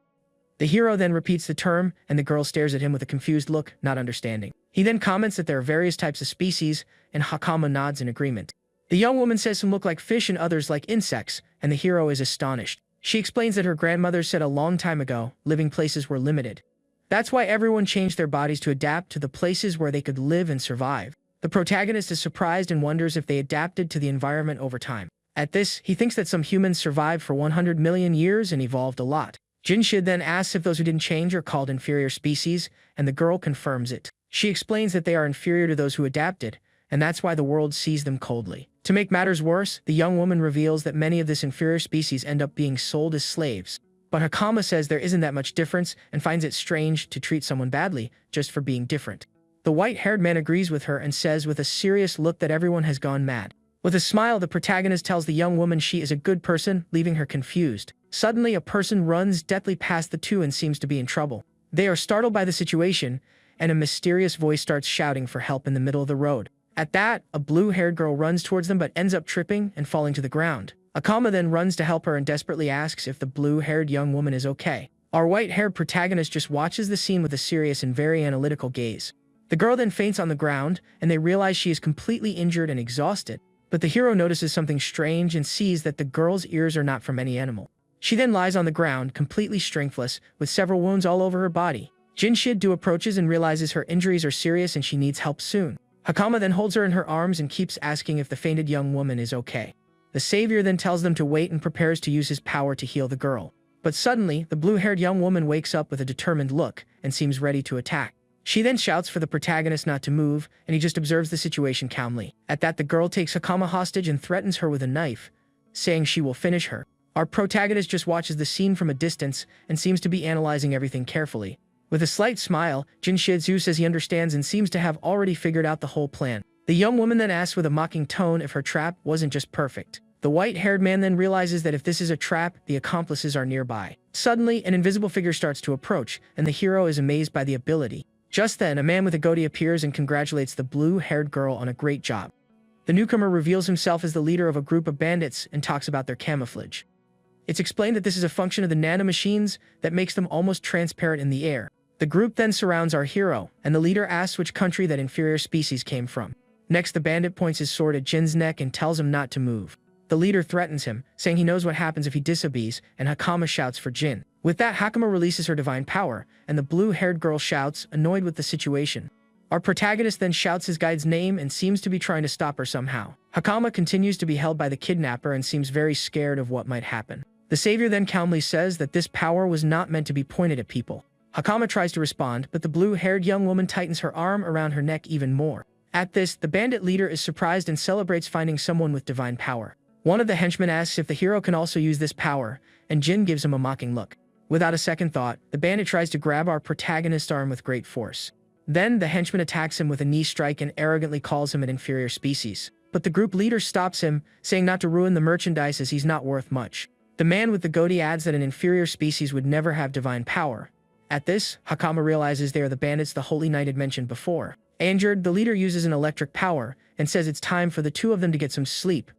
The hero then repeats the term, and the girl stares at him with a confused look, not understanding. He then comments that there are various types of species, and Hakama nods in agreement. The young woman says some look like fish and others like insects, and the hero is astonished. She explains that her grandmother said a long time ago, living places were limited. That's why everyone changed their bodies to adapt to the places where they could live and survive. The protagonist is surprised and wonders if they adapted to the environment over time. At this, he thinks that some humans survived for 100 million years and evolved a lot. Jinshid then asks if those who didn't change are called inferior species, and the girl confirms it. She explains that they are inferior to those who adapted, and that's why the world sees them coldly. To make matters worse, the young woman reveals that many of this inferior species end up being sold as slaves. But Hakama says there isn't that much difference and finds it strange to treat someone badly just for being different. The white-haired man agrees with her and says with a serious look that everyone has gone mad. With a smile, the protagonist tells the young woman she is a good person, leaving her confused. Suddenly, a person runs deathly past the two and seems to be in trouble. They are startled by the situation, and a mysterious voice starts shouting for help in the middle of the road. At that, a blue-haired girl runs towards them but ends up tripping and falling to the ground. Akama then runs to help her and desperately asks if the blue-haired young woman is okay. Our white-haired protagonist just watches the scene with a serious and very analytical gaze. The girl then faints on the ground, and they realize she is completely injured and exhausted. But the hero notices something strange and sees that the girl's ears are not from any animal. She then lies on the ground, completely strengthless, with several wounds all over her body. Jinshid-do approaches and realizes her injuries are serious and she needs help soon. Hakama then holds her in her arms and keeps asking if the fainted young woman is okay. The savior then tells them to wait and prepares to use his power to heal the girl. But suddenly, the blue-haired young woman wakes up with a determined look and seems ready to attack. She then shouts for the protagonist not to move, and he just observes the situation calmly. At that, the girl takes Hakama hostage and threatens her with a knife, saying she will finish her. Our protagonist just watches the scene from a distance and seems to be analyzing everything carefully. With a slight smile, Jinshid-do says he understands and seems to have already figured out the whole plan. The young woman then asks with a mocking tone if her trap wasn't just perfect. The white-haired man then realizes that if this is a trap, the accomplices are nearby. Suddenly, an invisible figure starts to approach, and the hero is amazed by the ability. Just then, a man with a goatee appears and congratulates the blue-haired girl on a great job. The newcomer reveals himself as the leader of a group of bandits and talks about their camouflage. It's explained that this is a function of the nanomachines that makes them almost transparent in the air. The group then surrounds our hero, and the leader asks which country that inferior species came from. Next, the bandit points his sword at Jin's neck and tells him not to move. The leader threatens him, saying he knows what happens if he disobeys, and Hakama shouts for Jin. With that, Hakama releases her divine power, and the blue-haired girl shouts, annoyed with the situation. Our protagonist then shouts his guide's name and seems to be trying to stop her somehow. Hakama continues to be held by the kidnapper and seems very scared of what might happen. The savior then calmly says that this power was not meant to be pointed at people. Hakama tries to respond, but the blue-haired young woman tightens her arm around her neck even more. At this, the bandit leader is surprised and celebrates finding someone with divine power. One of the henchmen asks if the hero can also use this power, and Jin gives him a mocking look. Without a second thought, the bandit tries to grab our protagonist's arm with great force. Then, the henchman attacks him with a knee strike and arrogantly calls him an inferior species. But the group leader stops him, saying not to ruin the merchandise as he's not worth much. The man with the goatee adds that an inferior species would never have divine power. At this, Hakama realizes they are the bandits the Holy Knight had mentioned before. Injured, the leader uses an electric power and says it's time for the two of them to get some sleep.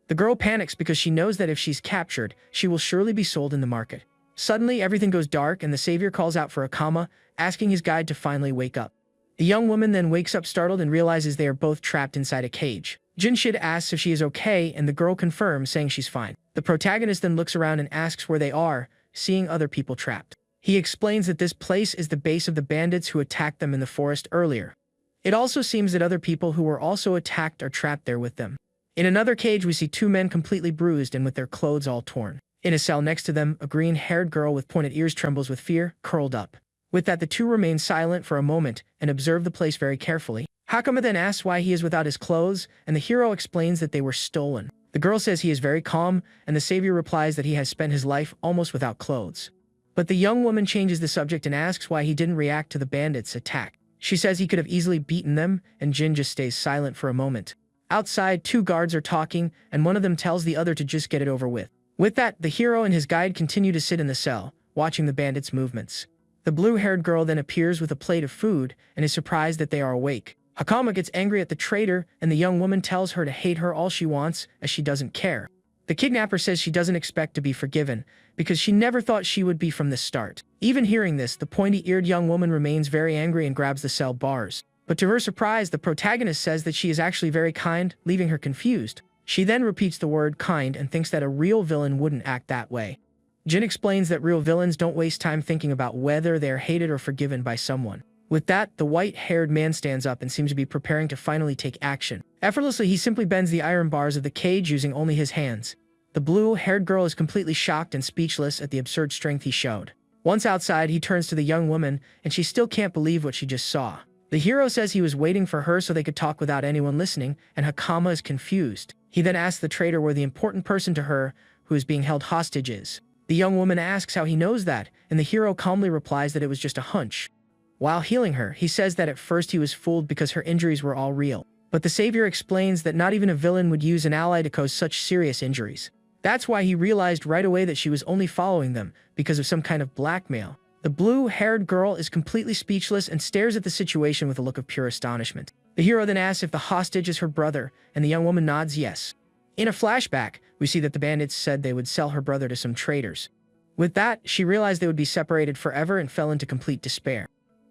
The girl panics because she knows that if she's captured, she will surely be sold in the market. Suddenly, everything goes dark and the savior calls out for Hakama, asking his guide to finally wake up. The young woman then wakes up startled and realizes they are both trapped inside a cage. Jinshid asks if she is okay and the girl confirms, saying she's fine. The protagonist then looks around and asks where they are, seeing other people trapped. He explains that this place is the base of the bandits who attacked them in the forest earlier. It also seems that other people who were also attacked are trapped there with them. In another cage, we see two men completely bruised and with their clothes all torn. In a cell next to them, a green-haired girl with pointed ears trembles with fear, curled up. With that, the two remain silent for a moment and observe the place very carefully. Hakama then asks why he is without his clothes, and the hero explains that they were stolen. The girl says he is very calm, and the savior replies that he has spent his life almost without clothes. But the young woman changes the subject and asks why he didn't react to the bandits' attack. She says he could have easily beaten them, and Jin just stays silent for a moment. Outside, two guards are talking, and one of them tells the other to just get it over with. With that, the hero and his guide continue to sit in the cell, watching the bandits' movements. The blue-haired girl then appears with a plate of food and is surprised that they are awake. Hakama gets angry at the traitor, and the young woman tells her to hate her all she wants, as she doesn't care. The kidnapper says she doesn't expect to be forgiven, because she never thought she would be from the start. Even hearing this, the pointy-eared young woman remains very angry and grabs the cell bars. But to her surprise, the protagonist says that she is actually very kind, leaving her confused. She then repeats the word kind and thinks that a real villain wouldn't act that way. Jin explains that real villains don't waste time thinking about whether they are hated or forgiven by someone. With that, the white-haired man stands up and seems to be preparing to finally take action. Effortlessly, he simply bends the iron bars of the cage using only his hands. The blue-haired girl is completely shocked and speechless at the absurd strength he showed. Once outside, he turns to the young woman, and she still can't believe what she just saw. The hero says he was waiting for her so they could talk without anyone listening, and Hakama is confused. He then asks the traitor where the important person to her, who is being held hostage, is. The young woman asks how he knows that, and the hero calmly replies that it was just a hunch. While healing her, he says that at first he was fooled because her injuries were all real. But the savior explains that not even a villain would use an ally to cause such serious injuries. That's why he realized right away that she was only following them because of some kind of blackmail. The blue-haired girl is completely speechless and stares at the situation with a look of pure astonishment. The hero then asks if the hostage is her brother, and the young woman nods yes. In a flashback, we see that the bandits said they would sell her brother to some traders. With that, she realized they would be separated forever and fell into complete despair.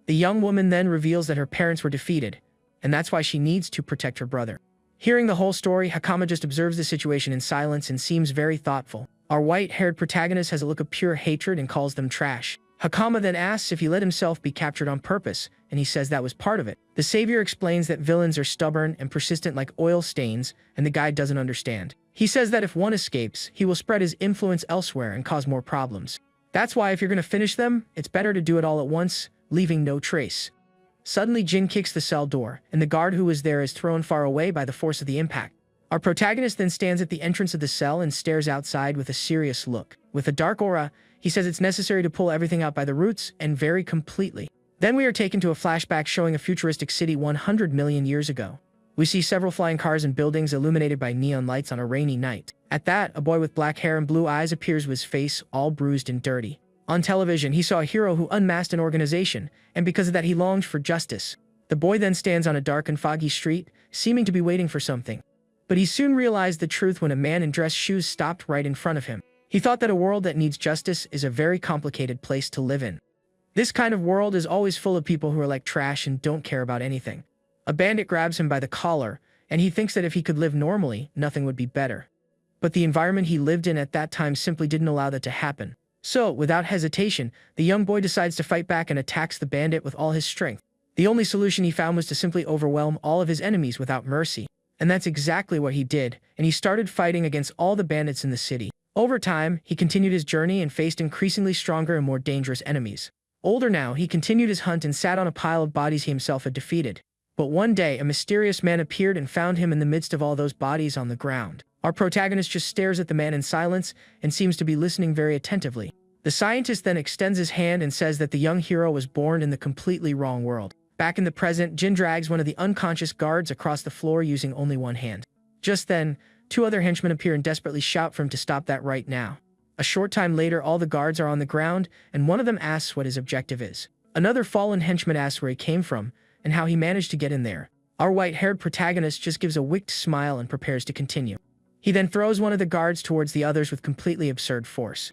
The young woman then reveals that her parents were defeated, and that's why she needs to protect her brother. Hearing the whole story, Hakama just observes the situation in silence and seems very thoughtful. Our white-haired protagonist has a look of pure hatred and calls them trash. Hakama then asks if he let himself be captured on purpose, and he says that was part of it. The savior explains that villains are stubborn and persistent like oil stains, and the guy doesn't understand. He says that if one escapes, he will spread his influence elsewhere and cause more problems. That's why if you're going to finish them, it's better to do it all at once, leaving no trace. Suddenly, Jin kicks the cell door, and the guard who was there is thrown far away by the force of the impact. Our protagonist then stands at the entrance of the cell and stares outside with a serious look. With a dark aura, he says it's necessary to pull everything out by the roots and very completely. Then we are taken to a flashback showing a futuristic city 100 million years ago. We see several flying cars and buildings illuminated by neon lights on a rainy night. At that, a boy with black hair and blue eyes appears with his face all bruised and dirty. On television, he saw a hero who unmasked an organization, and because of that he longed for justice. The boy then stands on a dark and foggy street, seeming to be waiting for something. But he soon realized the truth when a man in dress shoes stopped right in front of him. He thought that a world that needs justice is a very complicated place to live in. This kind of world is always full of people who are like trash and don't care about anything. A bandit grabs him by the collar, and he thinks that if he could live normally, nothing would be better. But the environment he lived in at that time simply didn't allow that to happen. So, without hesitation, the young boy decides to fight back and attacks the bandit with all his strength. The only solution he found was to simply overwhelm all of his enemies without mercy. And that's exactly what he did, and he started fighting against all the bandits in the city. Over time, he continued his journey and faced increasingly stronger and more dangerous enemies. Older now, he continued his hunt and sat on a pile of bodies he himself had defeated. But one day, a mysterious man appeared and found him in the midst of all those bodies on the ground. Our protagonist just stares at the man in silence and seems to be listening very attentively. The scientist then extends his hand and says that the young hero was born in the completely wrong world. Back in the present, Jin drags one of the unconscious guards across the floor using only one hand. Just then, two other henchmen appear and desperately shout for him to stop that right now. A short time later, all the guards are on the ground, and one of them asks what his objective is. Another fallen henchman asks where he came from, and how he managed to get in there. Our white-haired protagonist just gives a wicked smile and prepares to continue. He then throws one of the guards towards the others with completely absurd force.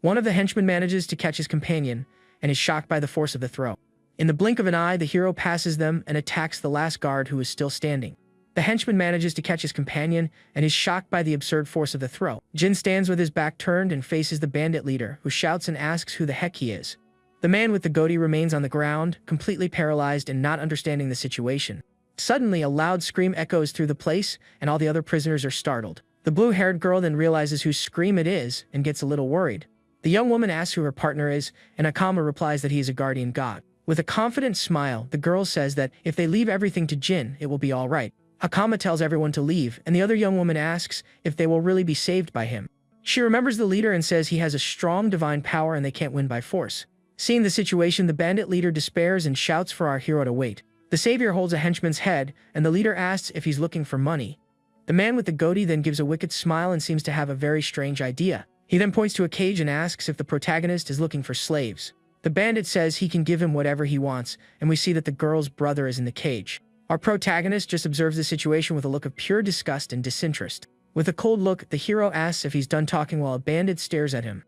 One of the henchmen manages to catch his companion, and is shocked by the force of the throw. In the blink of an eye, the hero passes them and attacks the last guard who is still standing. The henchman manages to catch his companion and is shocked by the absurd force of the throw. Jin stands with his back turned and faces the bandit leader, who shouts and asks who the heck he is. The man with the goatee remains on the ground, completely paralyzed and not understanding the situation. Suddenly, a loud scream echoes through the place, and all the other prisoners are startled. The blue-haired girl then realizes whose scream it is and gets a little worried. The young woman asks who her partner is, and Akama replies that he is a guardian god. With a confident smile, the girl says that if they leave everything to Jin, it will be all right. Hakama tells everyone to leave, and the other young woman asks if they will really be saved by him. She remembers the leader and says he has a strong divine power and they can't win by force. Seeing the situation, the bandit leader despairs and shouts for our hero to wait. The savior holds a henchman's head, and the leader asks if he's looking for money. The man with the goatee then gives a wicked smile and seems to have a very strange idea. He then points to a cage and asks if the protagonist is looking for slaves. The bandit says he can give him whatever he wants, and we see that the girl's brother is in the cage. Our protagonist just observes the situation with a look of pure disgust and disinterest. With a cold look, the hero asks if he's done talking while a bandit stares at him.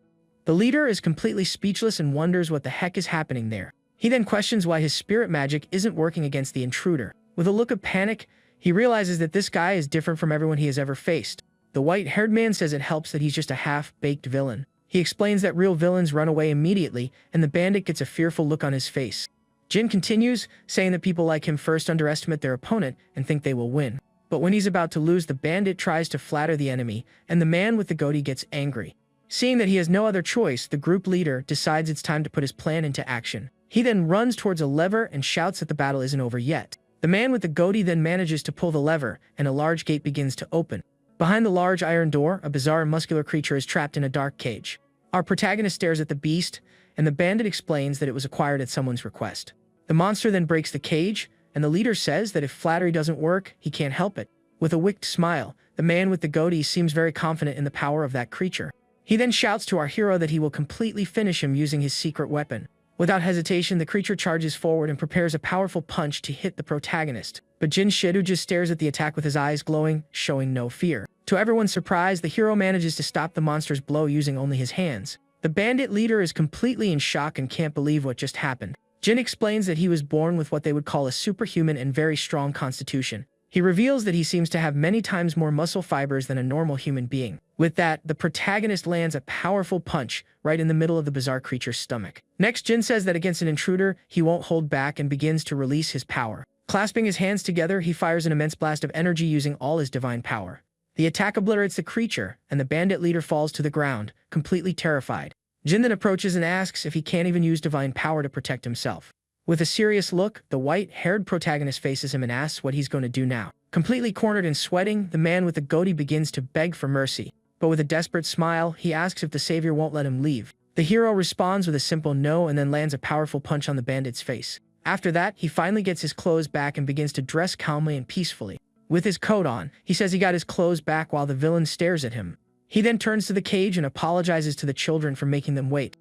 The leader is completely speechless and wonders what the heck is happening there. He then questions why his spirit magic isn't working against the intruder. With a look of panic, he realizes that this guy is different from everyone he has ever faced. The white-haired man says it helps that he's just a half-baked villain. He explains that real villains run away immediately, and the bandit gets a fearful look on his face. Jin continues, saying that people like him first underestimate their opponent and think they will win. But when he's about to lose, the bandit tries to flatter the enemy, and the man with the goatee gets angry. Seeing that he has no other choice, the group leader decides it's time to put his plan into action. He then runs towards a lever and shouts that the battle isn't over yet. The man with the goatee then manages to pull the lever, and a large gate begins to open. Behind the large iron door, a bizarre and muscular creature is trapped in a dark cage. Our protagonist stares at the beast, and the bandit explains that it was acquired at someone's request. The monster then breaks the cage, and the leader says that if flattery doesn't work, he can't help it. With a wicked smile, the man with the goatee seems very confident in the power of that creature. He then shouts to our hero that he will completely finish him using his secret weapon. Without hesitation, the creature charges forward and prepares a powerful punch to hit the protagonist. But Jin Shidu just stares at the attack with his eyes glowing, showing no fear. To everyone's surprise, the hero manages to stop the monster's blow using only his hands. The bandit leader is completely in shock and can't believe what just happened. Jin explains that he was born with what they would call a superhuman and very strong constitution. He reveals that he seems to have many times more muscle fibers than a normal human being. With that, the protagonist lands a powerful punch right in the middle of the bizarre creature's stomach. Next, Jin says that against an intruder, he won't hold back and begins to release his power. Clasping his hands together, he fires an immense blast of energy using all his divine power. The attack obliterates the creature, and the bandit leader falls to the ground, completely terrified. Jin then approaches and asks if he can't even use divine power to protect himself. With a serious look, the white-haired protagonist faces him and asks what he's going to do now. Completely cornered and sweating, the man with the goatee begins to beg for mercy. But with a desperate smile, he asks if the savior won't let him leave. The hero responds with a simple no and then lands a powerful punch on the bandit's face. After that, he finally gets his clothes back and begins to dress calmly and peacefully. With his coat on, he says he got his clothes back while the villain stares at him. He then turns to the cage and apologizes to the children for making them wait.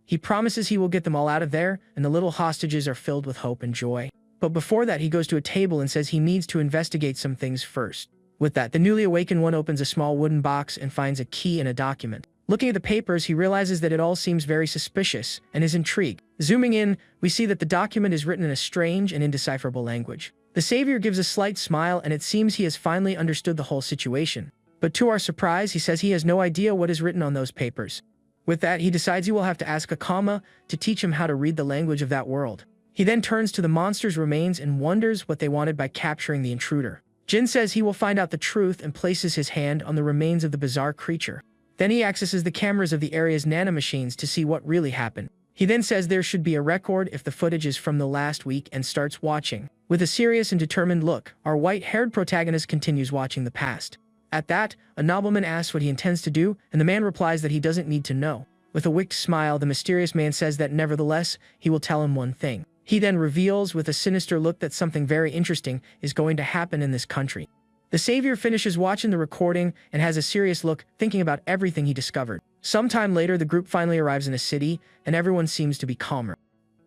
He promises he will get them all out of there, and the little hostages are filled with hope and joy. But before that, he goes to a table and says he needs to investigate some things first. With that, the newly awakened one opens a small wooden box and finds a key and a document. Looking at the papers, he realizes that it all seems very suspicious and is intrigued. Zooming in, we see that the document is written in a strange and indecipherable language. The savior gives a slight smile, and it seems he has finally understood the whole situation. But to our surprise, he says he has no idea what is written on those papers. With that, he decides he will have to ask Akama to teach him how to read the language of that world. He then turns to the monster's remains and wonders what they wanted by capturing the intruder. Jin says he will find out the truth and places his hand on the remains of the bizarre creature. Then he accesses the cameras of the area's nanomachines to see what really happened. He then says there should be a record if the footage is from the last week and starts watching. With a serious and determined look, our white-haired protagonist continues watching the past. At that, a nobleman asks what he intends to do, and the man replies that he doesn't need to know. With a wicked smile, the mysterious man says that nevertheless, he will tell him one thing. He then reveals with a sinister look that something very interesting is going to happen in this country. The savior finishes watching the recording and has a serious look, thinking about everything he discovered. Sometime later, the group finally arrives in a city, and everyone seems to be calmer.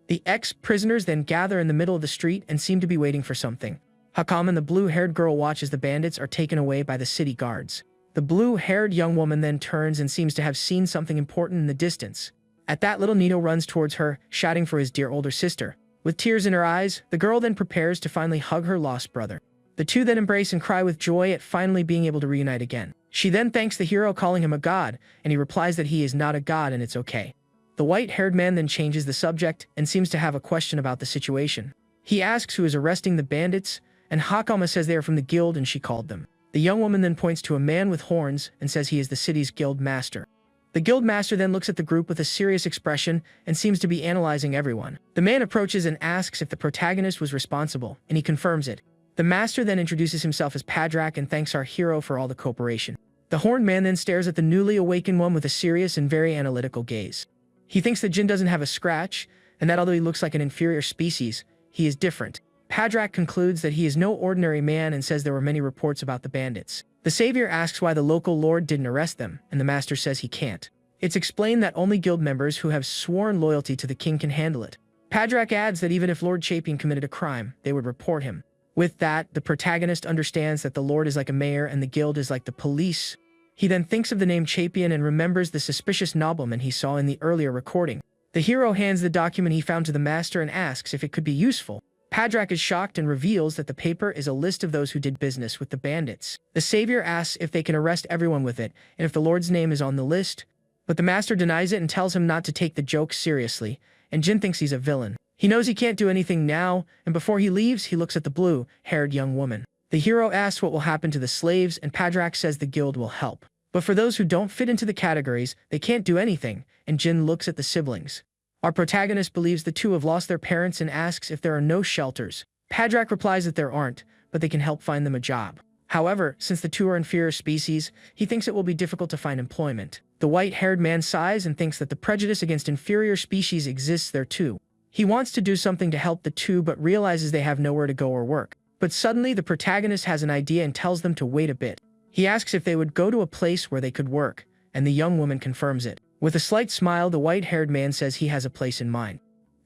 The ex-prisoners then gather in the middle of the street and seem to be waiting for something. Hakam and the blue-haired girl watch as the bandits are taken away by the city guards. The blue-haired young woman then turns and seems to have seen something important in the distance. At that, little Nito runs towards her, shouting for his dear older sister. With tears in her eyes, the girl then prepares to finally hug her lost brother. The two then embrace and cry with joy at finally being able to reunite again. She then thanks the hero, calling him a god, and he replies that he is not a god and it's okay. The white-haired man then changes the subject and seems to have a question about the situation. He asks who is arresting the bandits, and Hakama says they are from the guild and she called them. The young woman then points to a man with horns and says he is the city's guild master. The guild master then looks at the group with a serious expression and seems to be analyzing everyone. The man approaches and asks if the protagonist was responsible, and he confirms it. The master then introduces himself as Padrak and thanks our hero for all the cooperation. The horned man then stares at the newly awakened one with a serious and very analytical gaze. He thinks that Jin doesn't have a scratch, and that although he looks like an inferior species, he is different. Padrak concludes that he is no ordinary man and says there were many reports about the bandits. The savior asks why the local lord didn't arrest them, and the master says he can't. It's explained that only guild members who have sworn loyalty to the king can handle it. Padrak adds that even if Lord Chapin committed a crime, they would report him. With that, the protagonist understands that the lord is like a mayor and the guild is like the police. He then thinks of the name Chapin and remembers the suspicious nobleman he saw in the earlier recording. The hero hands the document he found to the master and asks if it could be useful. Padrak is shocked and reveals that the paper is a list of those who did business with the bandits. The savior asks if they can arrest everyone with it, and if the lord's name is on the list. But the master denies it and tells him not to take the joke seriously, and Jin thinks he's a villain. He knows he can't do anything now, and before he leaves, he looks at the blue-haired young woman. The hero asks what will happen to the slaves, and Padrak says the guild will help. But for those who don't fit into the categories, they can't do anything, and Jin looks at the siblings. Our protagonist believes the two have lost their parents and asks if there are no shelters. Padrak replies that there aren't, but they can help find them a job. However, since the two are inferior species, he thinks it will be difficult to find employment. The white-haired man sighs and thinks that the prejudice against inferior species exists there too. He wants to do something to help the two but realizes they have nowhere to go or work. But suddenly the protagonist has an idea and tells them to wait a bit. He asks if they would go to a place where they could work, and the young woman confirms it. With a slight smile, the white-haired man says he has a place in mind.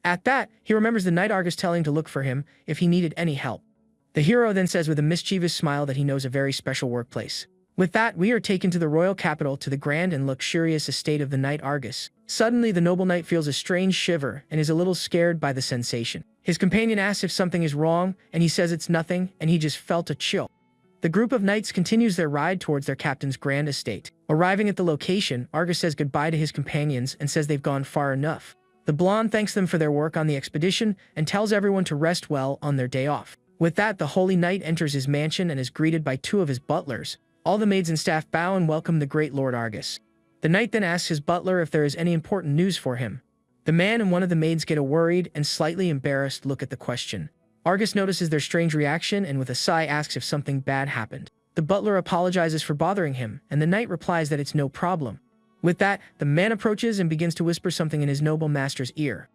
At that, he remembers the night Argus telling to look for him if he needed any help. The hero then says with a mischievous smile that he knows a very special workplace. With that, we are taken to the royal capital, to the grand and luxurious estate of the knight Argus. Suddenly, the noble knight feels a strange shiver and is a little scared by the sensation. His companion asks if something is wrong, and he says it's nothing, and he just felt a chill. The group of knights continues their ride towards their captain's grand estate. Arriving at the location, Argus says goodbye to his companions and says they've gone far enough. The blonde thanks them for their work on the expedition and tells everyone to rest well on their day off. With that, the holy knight enters his mansion and is greeted by two of his butlers. All the maids and staff bow and welcome the great Lord Argus. The knight then asks his butler if there is any important news for him. The man and one of the maids get a worried and slightly embarrassed look at the question. Argus notices their strange reaction and with a sigh asks if something bad happened. The butler apologizes for bothering him, and the knight replies that it's no problem. With that, the man approaches and begins to whisper something in his noble master's ear.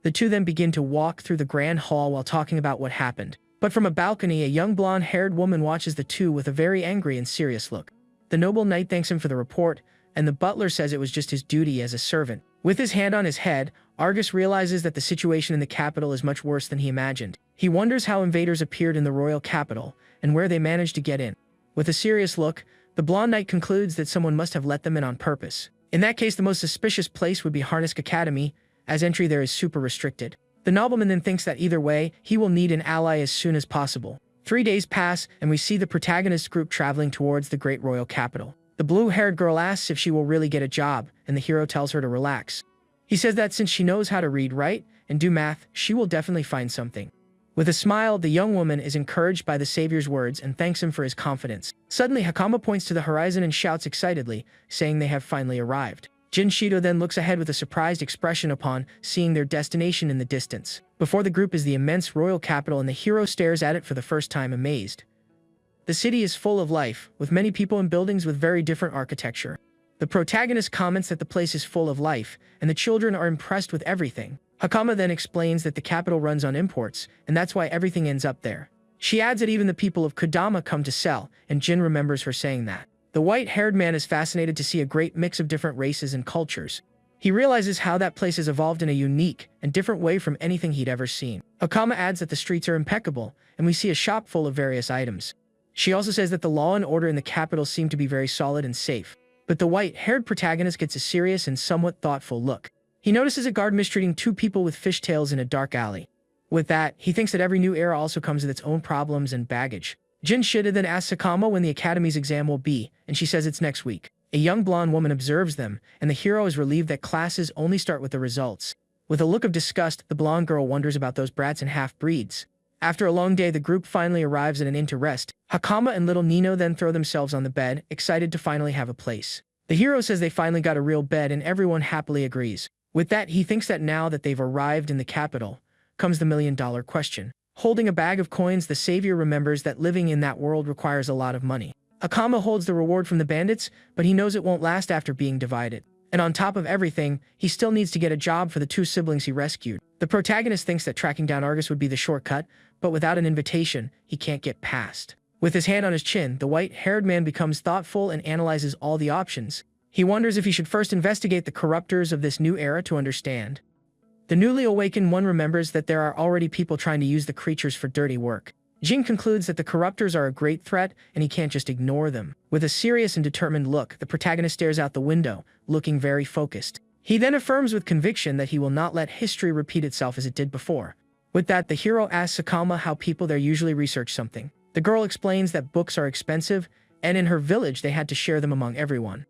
The two then begin to walk through the grand hall while talking about what happened. But from a balcony, a young blonde-haired woman watches the two with a very angry and serious look. The noble knight thanks him for the report, and the butler says it was just his duty as a servant. With his hand on his head, Argus realizes that the situation in the capital is much worse than he imagined. He wonders how invaders appeared in the royal capital, and where they managed to get in. With a serious look, the blonde knight concludes that someone must have let them in on purpose. In that case, the most suspicious place would be Harnisk Academy, as entry there is super restricted. The nobleman then thinks that either way, he will need an ally as soon as possible. 3 days pass, and we see the protagonist group traveling towards the great royal capital. The blue-haired girl asks if she will really get a job, and the hero tells her to relax. He says that since she knows how to read, write, and do math, she will definitely find something. With a smile, the young woman is encouraged by the savior's words and thanks him for his confidence. Suddenly, Hakama points to the horizon and shouts excitedly, saying they have finally arrived. Jin Shido then looks ahead with a surprised expression upon seeing their destination in the distance. Before the group is the immense royal capital, and the hero stares at it for the first time, amazed. The city is full of life, with many people and buildings with very different architecture. The protagonist comments that the place is full of life, and the children are impressed with everything. Hakama then explains that the capital runs on imports, and that's why everything ends up there. She adds that even the people of Kodama come to sell, and Jin remembers her saying that. The white-haired man is fascinated to see a great mix of different races and cultures. He realizes how that place has evolved in a unique and different way from anything he'd ever seen. Hakama adds that the streets are impeccable, and we see a shop full of various items. She also says that the law and order in the capital seem to be very solid and safe. But the white-haired protagonist gets a serious and somewhat thoughtful look. He notices a guard mistreating two people with fishtails in a dark alley. With that, he thinks that every new era also comes with its own problems and baggage. Jin Shida then asks Sakama when the academy's exam will be, and she says it's next week. A young blonde woman observes them, and the hero is relieved that classes only start with the results. With a look of disgust, the blonde girl wonders about those brats and half-breeds. After a long day, the group finally arrives at an inn to rest. Hakama and little Nino then throw themselves on the bed, excited to finally have a place. The hero says they finally got a real bed, and everyone happily agrees. With that, he thinks that now that they've arrived in the capital, comes the million-dollar question. Holding a bag of coins, the savior remembers that living in that world requires a lot of money. Akama holds the reward from the bandits, but he knows it won't last after being divided. And on top of everything, he still needs to get a job for the two siblings he rescued. The protagonist thinks that tracking down Argus would be the shortcut, but without an invitation, he can't get past. With his hand on his chin, the white-haired man becomes thoughtful and analyzes all the options. He wonders if he should first investigate the corruptors of this new era to understand. The newly awakened one remembers that there are already people trying to use the creatures for dirty work. Jin concludes that the corruptors are a great threat, and he can't just ignore them. With a serious and determined look, the protagonist stares out the window, looking very focused. He then affirms with conviction that he will not let history repeat itself as it did before. With that, the hero asks Sakama how people there usually research something. The girl explains that books are expensive, and in her village they had to share them among everyone.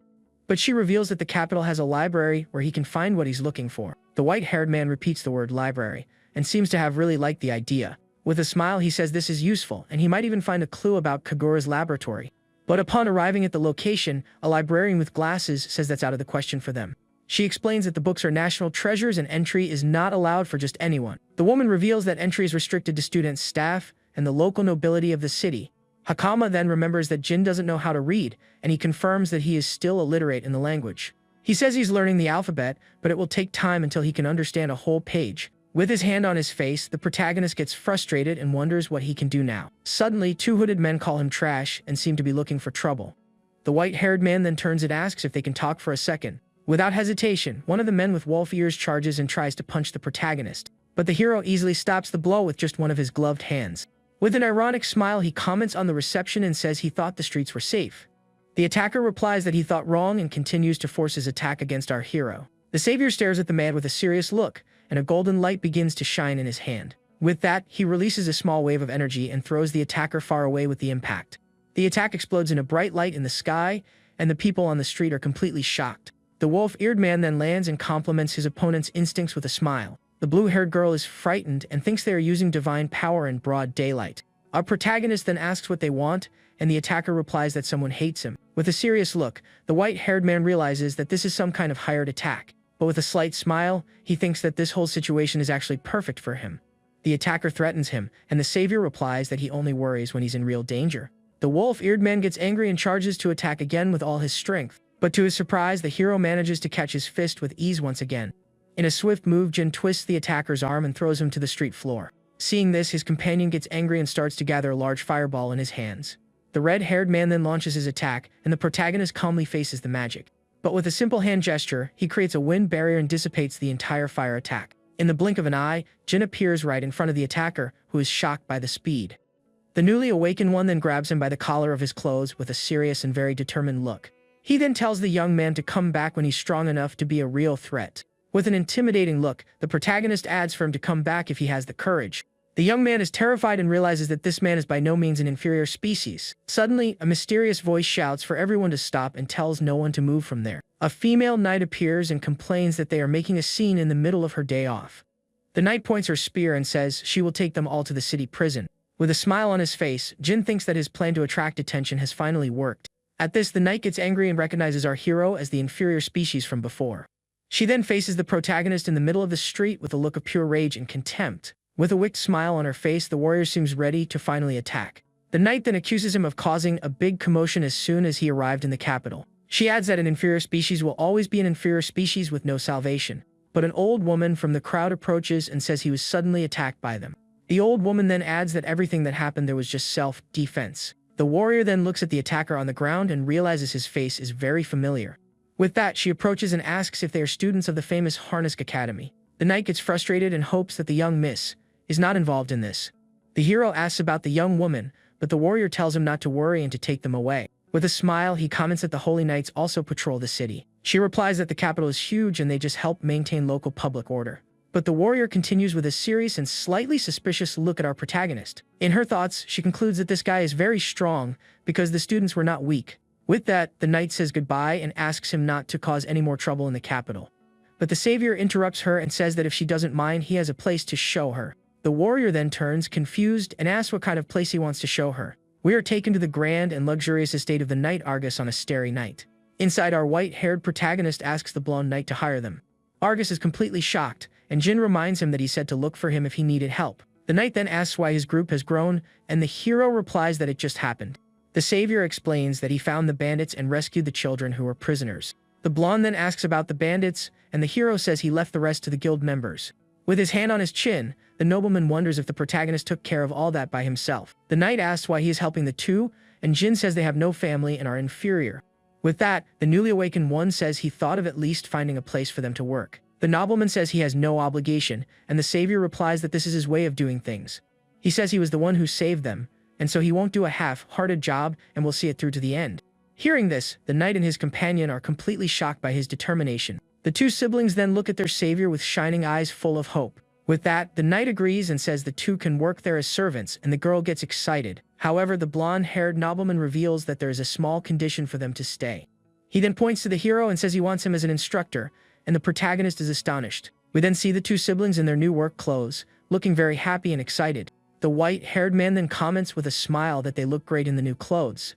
But she reveals that the capital has a library where he can find what he's looking for. The white-haired man repeats the word library, and seems to have really liked the idea. With a smile, he says this is useful, and he might even find a clue about Kagura's laboratory. But upon arriving at the location, a librarian with glasses says that's out of the question for them. She explains that the books are national treasures and entry is not allowed for just anyone. The woman reveals that entry is restricted to students, staff, and the local nobility of the city. Hakama then remembers that Jin doesn't know how to read, and he confirms that he is still illiterate in the language. He says he's learning the alphabet, but it will take time until he can understand a whole page. With his hand on his face, the protagonist gets frustrated and wonders what he can do now. Suddenly, two hooded men call him trash and seem to be looking for trouble. The white-haired man then turns and asks if they can talk for a second. Without hesitation, one of the men with wolf ears charges and tries to punch the protagonist, but the hero easily stops the blow with just one of his gloved hands. With an ironic smile, he comments on the reception and says he thought the streets were safe. The attacker replies that he thought wrong and continues to force his attack against our hero. The savior stares at the man with a serious look, and a golden light begins to shine in his hand. With that, he releases a small wave of energy and throws the attacker far away with the impact. The attack explodes in a bright light in the sky, and the people on the street are completely shocked. The wolf-eared man then lands and compliments his opponent's instincts with a smile. The blue-haired girl is frightened and thinks they are using divine power in broad daylight. Our protagonist then asks what they want, and the attacker replies that someone hates him. With a serious look, the white-haired man realizes that this is some kind of hired attack. But with a slight smile, he thinks that this whole situation is actually perfect for him. The attacker threatens him, and the savior replies that he only worries when he's in real danger. The wolf-eared man gets angry and charges to attack again with all his strength. But to his surprise, the hero manages to catch his fist with ease once again. In a swift move, Jin twists the attacker's arm and throws him to the street floor. Seeing this, his companion gets angry and starts to gather a large fireball in his hands. The red-haired man then launches his attack, and the protagonist calmly faces the magic. But with a simple hand gesture, he creates a wind barrier and dissipates the entire fire attack. In the blink of an eye, Jin appears right in front of the attacker, who is shocked by the speed. The newly awakened one then grabs him by the collar of his clothes with a serious and very determined look. He then tells the young man to come back when he's strong enough to be a real threat. With an intimidating look, the protagonist adds for him to come back if he has the courage. The young man is terrified and realizes that this man is by no means an inferior species. Suddenly, a mysterious voice shouts for everyone to stop and tells no one to move from there. A female knight appears and complains that they are making a scene in the middle of her day off. The knight points her spear and says she will take them all to the city prison. With a smile on his face, Jin thinks that his plan to attract attention has finally worked. At this, the knight gets angry and recognizes our hero as the inferior species from before. She then faces the protagonist in the middle of the street with a look of pure rage and contempt. With a wicked smile on her face, the warrior seems ready to finally attack. The knight then accuses him of causing a big commotion as soon as he arrived in the capital. She adds that an inferior species will always be an inferior species with no salvation. But an old woman from the crowd approaches and says he was suddenly attacked by them. The old woman then adds that everything that happened there was just self-defense. The warrior then looks at the attacker on the ground and realizes his face is very familiar. With that, she approaches and asks if they are students of the famous Harness Academy. The knight gets frustrated and hopes that the young miss is not involved in this. The hero asks about the young woman, but the warrior tells him not to worry and to take them away. With a smile, he comments that the holy knights also patrol the city. She replies that the capital is huge and they just help maintain local public order. But the warrior continues with a serious and slightly suspicious look at our protagonist. In her thoughts, she concludes that this guy is very strong because the students were not weak. With that, the knight says goodbye and asks him not to cause any more trouble in the capital. But the savior interrupts her and says that if she doesn't mind, he has a place to show her. The warrior then turns confused and asks what kind of place he wants to show her. We are taken to the grand and luxurious estate of the knight Argus on a starry night. Inside, our white-haired protagonist asks the blonde knight to hire them. Argus is completely shocked, and Jin reminds him that he said to look for him if he needed help. The knight then asks why his group has grown, and the hero replies that it just happened. The savior explains that he found the bandits and rescued the children who were prisoners. The blonde then asks about the bandits, and the hero says he left the rest to the guild members. With his hand on his chin, the nobleman wonders if the protagonist took care of all that by himself. The knight asks why he is helping the two, and Jin says they have no family and are inferior. With that, the newly awakened one says he thought of at least finding a place for them to work. The nobleman says he has no obligation, and the savior replies that this is his way of doing things. He says he was the one who saved them, and so he won't do a half-hearted job and will see it through to the end. Hearing this, the knight and his companion are completely shocked by his determination. The two siblings then look at their savior with shining eyes full of hope. With that, the knight agrees and says the two can work there as servants, and the girl gets excited. However, the blonde-haired nobleman reveals that there is a small condition for them to stay. He then points to the hero and says he wants him as an instructor, and the protagonist is astonished. We then see the two siblings in their new work clothes, looking very happy and excited. The white-haired man then comments with a smile that they look great in the new clothes.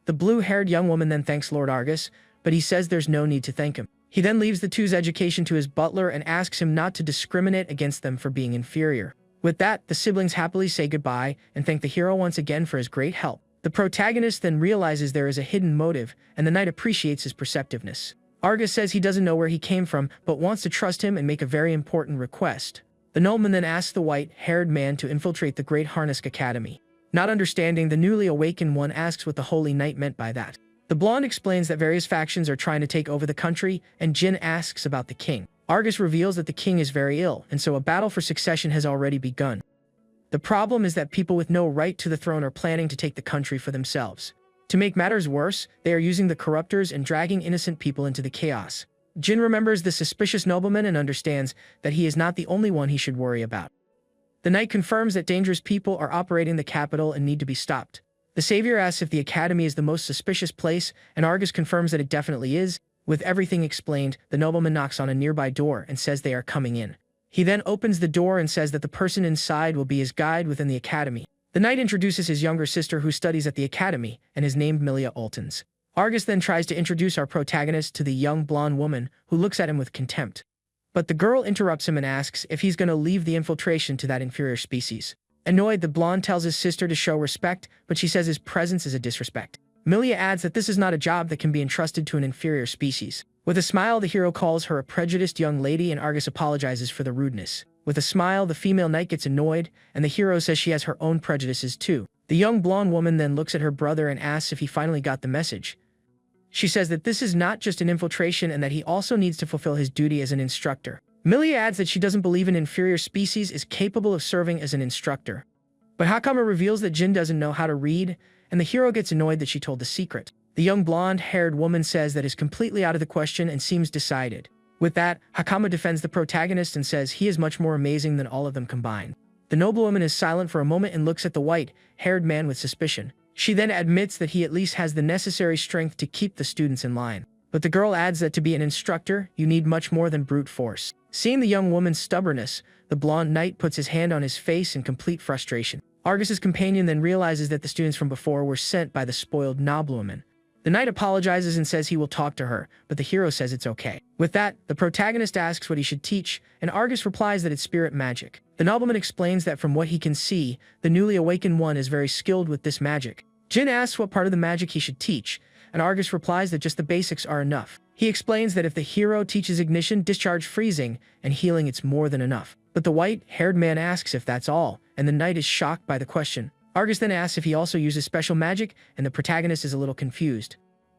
The blue-haired young woman then thanks Lord Argus, but he says there's no need to thank him. He then leaves the two's education to his butler and asks him not to discriminate against them for being inferior. With that, the siblings happily say goodbye and thank the hero once again for his great help. The protagonist then realizes there is a hidden motive, and the knight appreciates his perceptiveness. Argus says he doesn't know where he came from, but wants to trust him and make a very important request. The nobleman then asks the white-haired man to infiltrate the Great Harness Academy. Not understanding, the newly awakened one asks what the Holy Knight meant by that. The blonde explains that various factions are trying to take over the country, and Jin asks about the king. Argus reveals that the king is very ill, and so a battle for succession has already begun. The problem is that people with no right to the throne are planning to take the country for themselves. To make matters worse, they are using the corruptors and dragging innocent people into the chaos. Jin remembers the suspicious nobleman and understands that he is not the only one he should worry about. The knight confirms that dangerous people are operating the capital and need to be stopped. The savior asks if the academy is the most suspicious place, and Argus confirms that it definitely is. With everything explained, the nobleman knocks on a nearby door and says they are coming in. He then opens the door and says that the person inside will be his guide within the academy. The knight introduces his younger sister who studies at the academy and is named Milia Oltens. Argus then tries to introduce our protagonist to the young blonde woman who looks at him with contempt. But the girl interrupts him and asks if he's going to leave the infiltration to that inferior species. Annoyed, the blonde tells his sister to show respect, but she says his presence is a disrespect. Milia adds that this is not a job that can be entrusted to an inferior species. With a smile, the hero calls her a prejudiced young lady and Argus apologizes for the rudeness. With a smile, the female knight gets annoyed, and the hero says she has her own prejudices too. The young blonde woman then looks at her brother and asks if he finally got the message. She says that this is not just an infiltration and that he also needs to fulfill his duty as an instructor. Milia adds that she doesn't believe an inferior species is capable of serving as an instructor. But Hakama reveals that Jin doesn't know how to read, and the hero gets annoyed that she told the secret. The young blonde-haired woman says that is completely out of the question and seems decided. With that, Hakama defends the protagonist and says he is much more amazing than all of them combined. The noblewoman is silent for a moment and looks at the white-haired man with suspicion. She then admits that he at least has the necessary strength to keep the students in line. But the girl adds that to be an instructor, you need much more than brute force. Seeing the young woman's stubbornness, the blonde knight puts his hand on his face in complete frustration. Argus's companion then realizes that the students from before were sent by the spoiled noblewoman. The knight apologizes and says he will talk to her, but the hero says it's okay. With that, the protagonist asks what he should teach, and Argus replies that it's spirit magic. The nobleman explains that from what he can see, the newly awakened one is very skilled with this magic. Jin asks what part of the magic he should teach, and Argus replies that just the basics are enough. He explains that if the hero teaches ignition, discharge, freezing, and healing, it's more than enough. But the white-haired man asks if that's all, and the knight is shocked by the question. Argus then asks if he also uses special magic, and the protagonist is a little confused.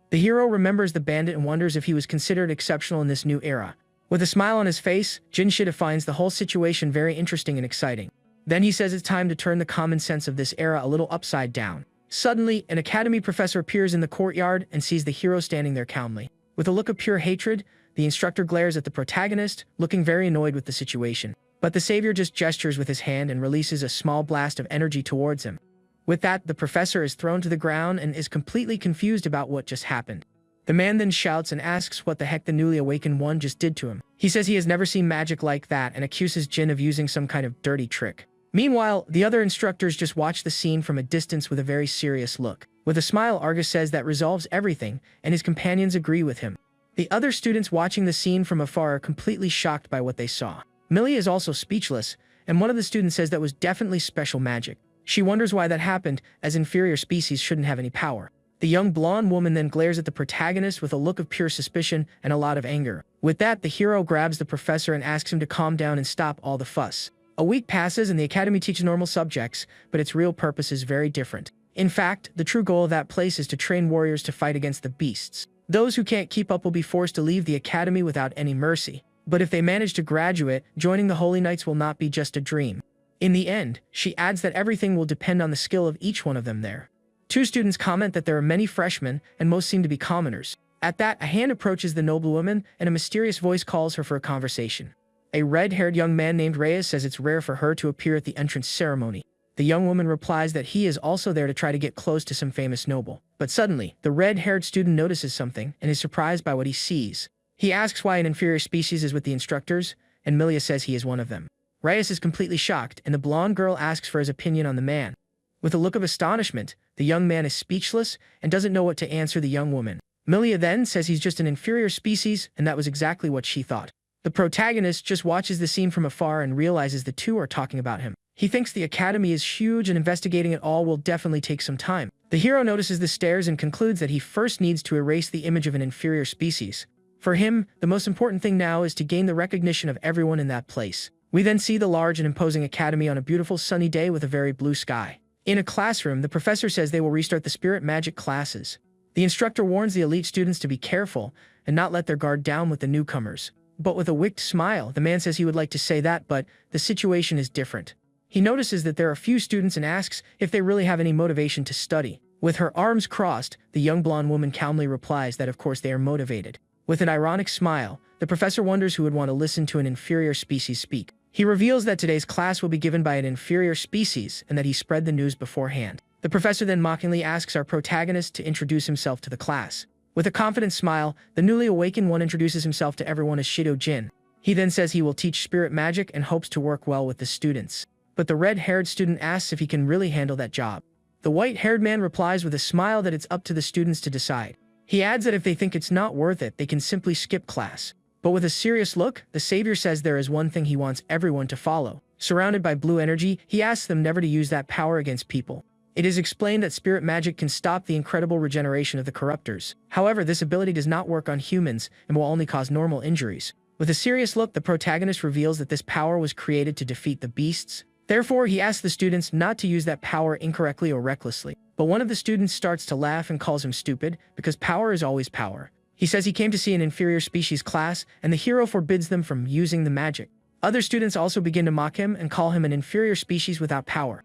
The hero remembers the bandit and wonders if he was considered exceptional in this new era. With a smile on his face, Jin Shida finds the whole situation very interesting and exciting. Then he says it's time to turn the common sense of this era a little upside down. Suddenly, an academy professor appears in the courtyard and sees the hero standing there calmly. With a look of pure hatred, the instructor glares at the protagonist, looking very annoyed with the situation. But the savior just gestures with his hand and releases a small blast of energy towards him. With that, the professor is thrown to the ground and is completely confused about what just happened. The man then shouts and asks what the heck the newly awakened one just did to him. He says he has never seen magic like that and accuses Jin of using some kind of dirty trick. Meanwhile, the other instructors just watch the scene from a distance with a very serious look. With a smile, Argus says that resolves everything, and his companions agree with him. The other students watching the scene from afar are completely shocked by what they saw. Millie is also speechless, and one of the students says that was definitely special magic. She wonders why that happened, as inferior species shouldn't have any power. The young blonde woman then glares at the protagonist with a look of pure suspicion and a lot of anger. With that, the hero grabs the professor and asks him to calm down and stop all the fuss. A week passes and the academy teaches normal subjects, but its real purpose is very different. In fact, the true goal of that place is to train warriors to fight against the beasts. Those who can't keep up will be forced to leave the academy without any mercy. But if they manage to graduate, joining the Holy Knights will not be just a dream. In the end, she adds that everything will depend on the skill of each one of them there. Two students comment that there are many freshmen, and most seem to be commoners. At that, a hand approaches the noblewoman, and a mysterious voice calls her for a conversation. A red-haired young man named Reyes says it's rare for her to appear at the entrance ceremony. The young woman replies that he is also there to try to get close to some famous noble. But suddenly, the red-haired student notices something and is surprised by what he sees. He asks why an inferior species is with the instructors, and Milia says he is one of them. Reyes is completely shocked, and the blonde girl asks for his opinion on the man. With a look of astonishment, the young man is speechless and doesn't know what to answer the young woman. Milia then says he's just an inferior species, and that was exactly what she thought. The protagonist just watches the scene from afar and realizes the two are talking about him. He thinks the academy is huge and investigating it all will definitely take some time. The hero notices the stairs and concludes that he first needs to erase the image of an inferior species. For him, the most important thing now is to gain the recognition of everyone in that place. We then see the large and imposing academy on a beautiful sunny day with a very blue sky. In a classroom, the professor says they will restart the spirit magic classes. The instructor warns the elite students to be careful and not let their guard down with the newcomers. But with a wicked smile, the man says he would like to say that, but the situation is different. He notices that there are few students and asks if they really have any motivation to study. With her arms crossed, the young blonde woman calmly replies that of course they are motivated. With an ironic smile, the professor wonders who would want to listen to an inferior species speak. He reveals that today's class will be given by an inferior species and that he spread the news beforehand. The professor then mockingly asks our protagonist to introduce himself to the class. With a confident smile, the newly awakened one introduces himself to everyone as Shido Jin. He then says he will teach spirit magic and hopes to work well with the students. But the red-haired student asks if he can really handle that job. The white-haired man replies with a smile that it's up to the students to decide. He adds that if they think it's not worth it, they can simply skip class. But with a serious look, the savior says there is one thing he wants everyone to follow. Surrounded by blue energy, he asks them never to use that power against people. It is explained that spirit magic can stop the incredible regeneration of the corruptors. However, this ability does not work on humans and will only cause normal injuries. With a serious look, the protagonist reveals that this power was created to defeat the beasts. Therefore, he asks the students not to use that power incorrectly or recklessly. But one of the students starts to laugh and calls him stupid, because power is always power. He says he came to see an inferior species class, and the hero forbids them from using the magic. Other students also begin to mock him and call him an inferior species without power.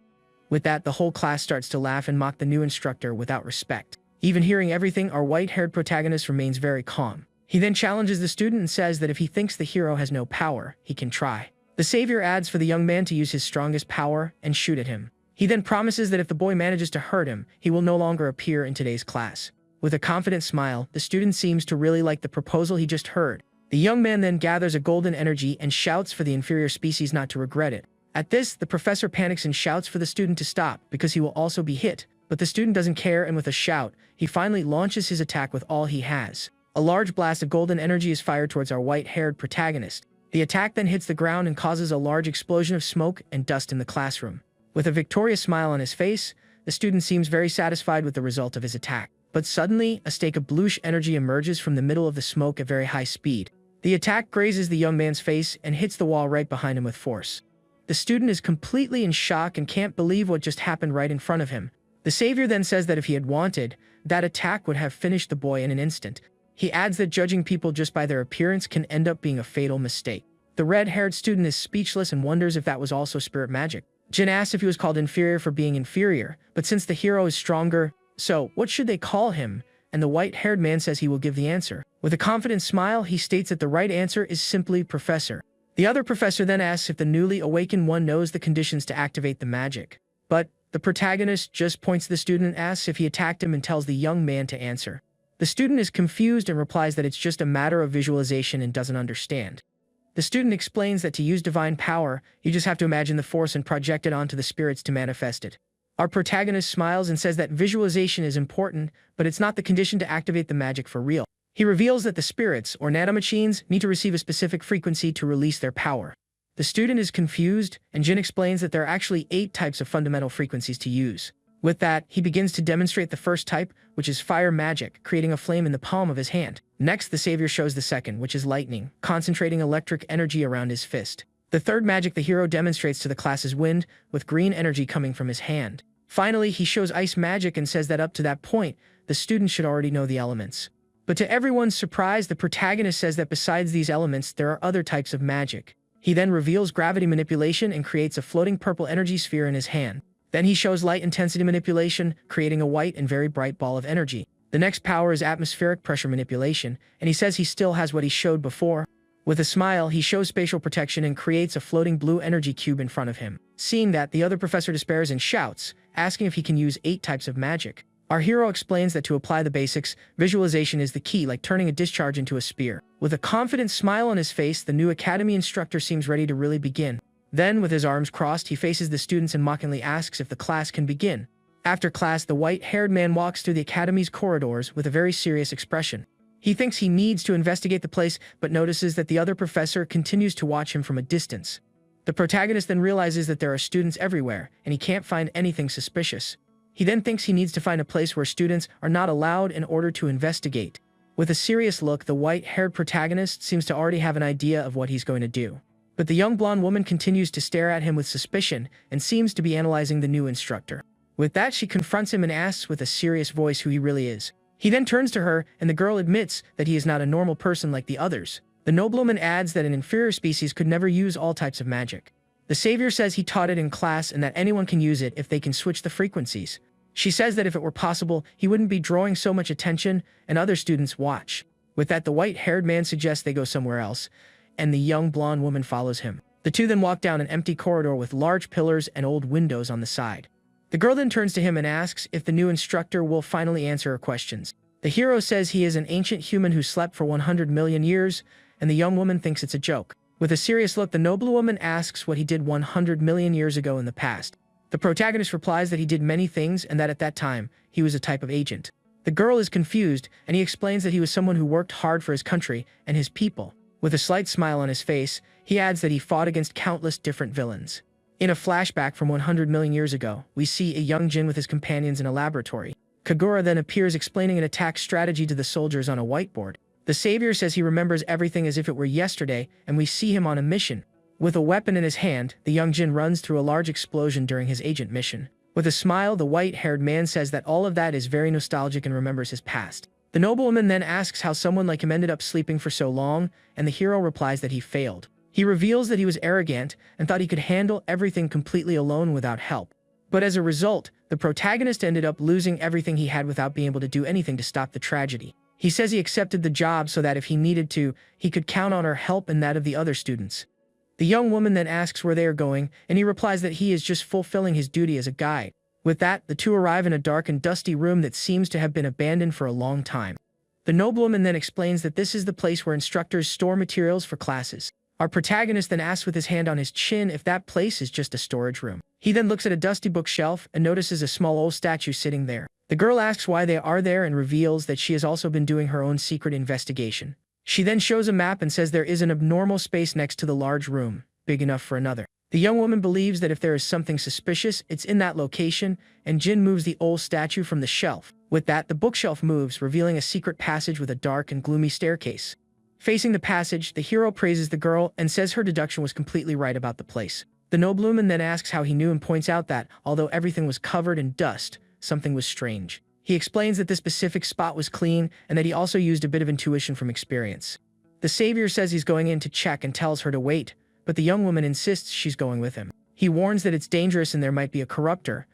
With that, the whole class starts to laugh and mock the new instructor without respect. Even hearing everything, our white-haired protagonist remains very calm. He then challenges the student and says that if he thinks the hero has no power, he can try. The savior adds for the young man to use his strongest power and shoot at him. He then promises that if the boy manages to hurt him, he will no longer appear in today's class. With a confident smile, the student seems to really like the proposal he just heard. The young man then gathers a golden energy and shouts for the inferior species not to regret it. At this, the professor panics and shouts for the student to stop because he will also be hit. But the student doesn't care, and with a shout, he finally launches his attack with all he has. A large blast of golden energy is fired towards our white-haired protagonist. The attack then hits the ground and causes a large explosion of smoke and dust in the classroom. With a victorious smile on his face, the student seems very satisfied with the result of his attack. But suddenly, a stake of bluish energy emerges from the middle of the smoke at very high speed. The attack grazes the young man's face and hits the wall right behind him with force. The student is completely in shock and can't believe what just happened right in front of him. The savior then says that if he had wanted, that attack would have finished the boy in an instant. He adds that judging people just by their appearance can end up being a fatal mistake. The red-haired student is speechless and wonders if that was also spirit magic. Jin asks if he was called inferior for being inferior, but since the hero is stronger, so what should they call him? And the white-haired man says he will give the answer. With a confident smile, he states that the right answer is simply professor. The other professor then asks if the newly awakened one knows the conditions to activate the magic. But the protagonist just points to the student and asks if he attacked him and tells the young man to answer. The student is confused and replies that it's just a matter of visualization and doesn't understand. The student explains that to use divine power, you just have to imagine the force and project it onto the spirits to manifest it. Our protagonist smiles and says that visualization is important, but it's not the condition to activate the magic for real. He reveals that the spirits, or nanomachines, need to receive a specific frequency to release their power. The student is confused, and Jin explains that there are actually 8 types of fundamental frequencies to use. With that, he begins to demonstrate the first type, which is fire magic, creating a flame in the palm of his hand. Next, the savior shows the second, which is lightning, concentrating electric energy around his fist. The third magic the hero demonstrates to the class is wind, with green energy coming from his hand. Finally, he shows ice magic and says that up to that point, the student should already know the elements. But to everyone's surprise, the protagonist says that besides these elements, there are other types of magic. He then reveals gravity manipulation and creates a floating purple energy sphere in his hand. Then he shows light intensity manipulation, creating a white and very bright ball of energy. The next power is atmospheric pressure manipulation, and he says he still has what he showed before. With a smile, he shows spatial protection and creates a floating blue energy cube in front of him. Seeing that, the other professor despairs and shouts, asking if he can use 8 types of magic. Our hero explains that to apply the basics, visualization is the key, like turning a discharge into a spear. With a confident smile on his face, the new academy instructor seems ready to really begin. Then, with his arms crossed, he faces the students and mockingly asks if the class can begin. After class, the white-haired man walks through the academy's corridors with a very serious expression. He thinks he needs to investigate the place, but notices that the other professor continues to watch him from a distance. The protagonist then realizes that there are students everywhere, and he can't find anything suspicious. He then thinks he needs to find a place where students are not allowed in order to investigate. With a serious look, the white-haired protagonist seems to already have an idea of what he's going to do. But the young blonde woman continues to stare at him with suspicion and seems to be analyzing the new instructor. With that, she confronts him and asks with a serious voice who he really is. He then turns to her, and the girl admits that he is not a normal person like the others. The nobleman adds that an inferior species could never use all types of magic. The savior says he taught it in class and that anyone can use it if they can switch the frequencies. She says that if it were possible, he wouldn't be drawing so much attention and other students watch. With that, the white-haired man suggests they go somewhere else, and the young blonde woman follows him. The two then walk down an empty corridor with large pillars and old windows on the side. The girl then turns to him and asks if the new instructor will finally answer her questions. The hero says he is an ancient human who slept for 100 million years, and the young woman thinks it's a joke. With a serious look, the noblewoman asks what he did 100 million years ago in the past. The protagonist replies that he did many things and that at that time, he was a type of agent. The girl is confused, and he explains that he was someone who worked hard for his country and his people. With a slight smile on his face, he adds that he fought against countless different villains. In a flashback from 100 million years ago, we see a young Jin with his companions in a laboratory. Kagura then appears explaining an attack strategy to the soldiers on a whiteboard. The savior says he remembers everything as if it were yesterday, and we see him on a mission. With a weapon in his hand, the young Jin runs through a large explosion during his agent mission. With a smile, the white-haired man says that all of that is very nostalgic and remembers his past. The noblewoman then asks how someone like him ended up sleeping for so long, and the hero replies that he failed. He reveals that he was arrogant and thought he could handle everything completely alone without help. But as a result, the protagonist ended up losing everything he had without being able to do anything to stop the tragedy. He says he accepted the job so that if he needed to, he could count on her help and that of the other students. The young woman then asks where they are going, and he replies that he is just fulfilling his duty as a guide. With that, the two arrive in a dark and dusty room that seems to have been abandoned for a long time. The noblewoman then explains that this is the place where instructors store materials for classes. Our protagonist then asks with his hand on his chin if that place is just a storage room. He then looks at a dusty bookshelf and notices a small old statue sitting there. The girl asks why they are there and reveals that she has also been doing her own secret investigation. She then shows a map and says there is an abnormal space next to the large room, big enough for another. The young woman believes that if there is something suspicious, it's in that location, and Jin moves the old statue from the shelf. With that, the bookshelf moves, revealing a secret passage with a dark and gloomy staircase. Facing the passage, the hero praises the girl and says her deduction was completely right about the place. The nobleman then asks how he knew and points out that, although everything was covered in dust, something was strange. He explains that this specific spot was clean and that he also used a bit of intuition from experience. The savior says he's going in to check and tells her to wait, but the young woman insists she's going with him. He warns that it's dangerous and there might be a corruptor,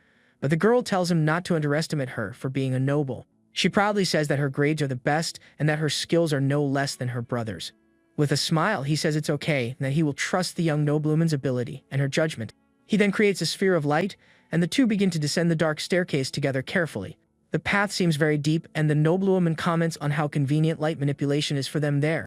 but the girl tells him not to underestimate her for being a noble. She proudly says that her grades are the best and that her skills are no less than her brother's. With a smile, he says it's okay and that he will trust the young noblewoman's ability and her judgment. He then creates a sphere of light, and the two begin to descend the dark staircase together carefully. The path seems very deep, and the noblewoman comments on how convenient light manipulation is for them there.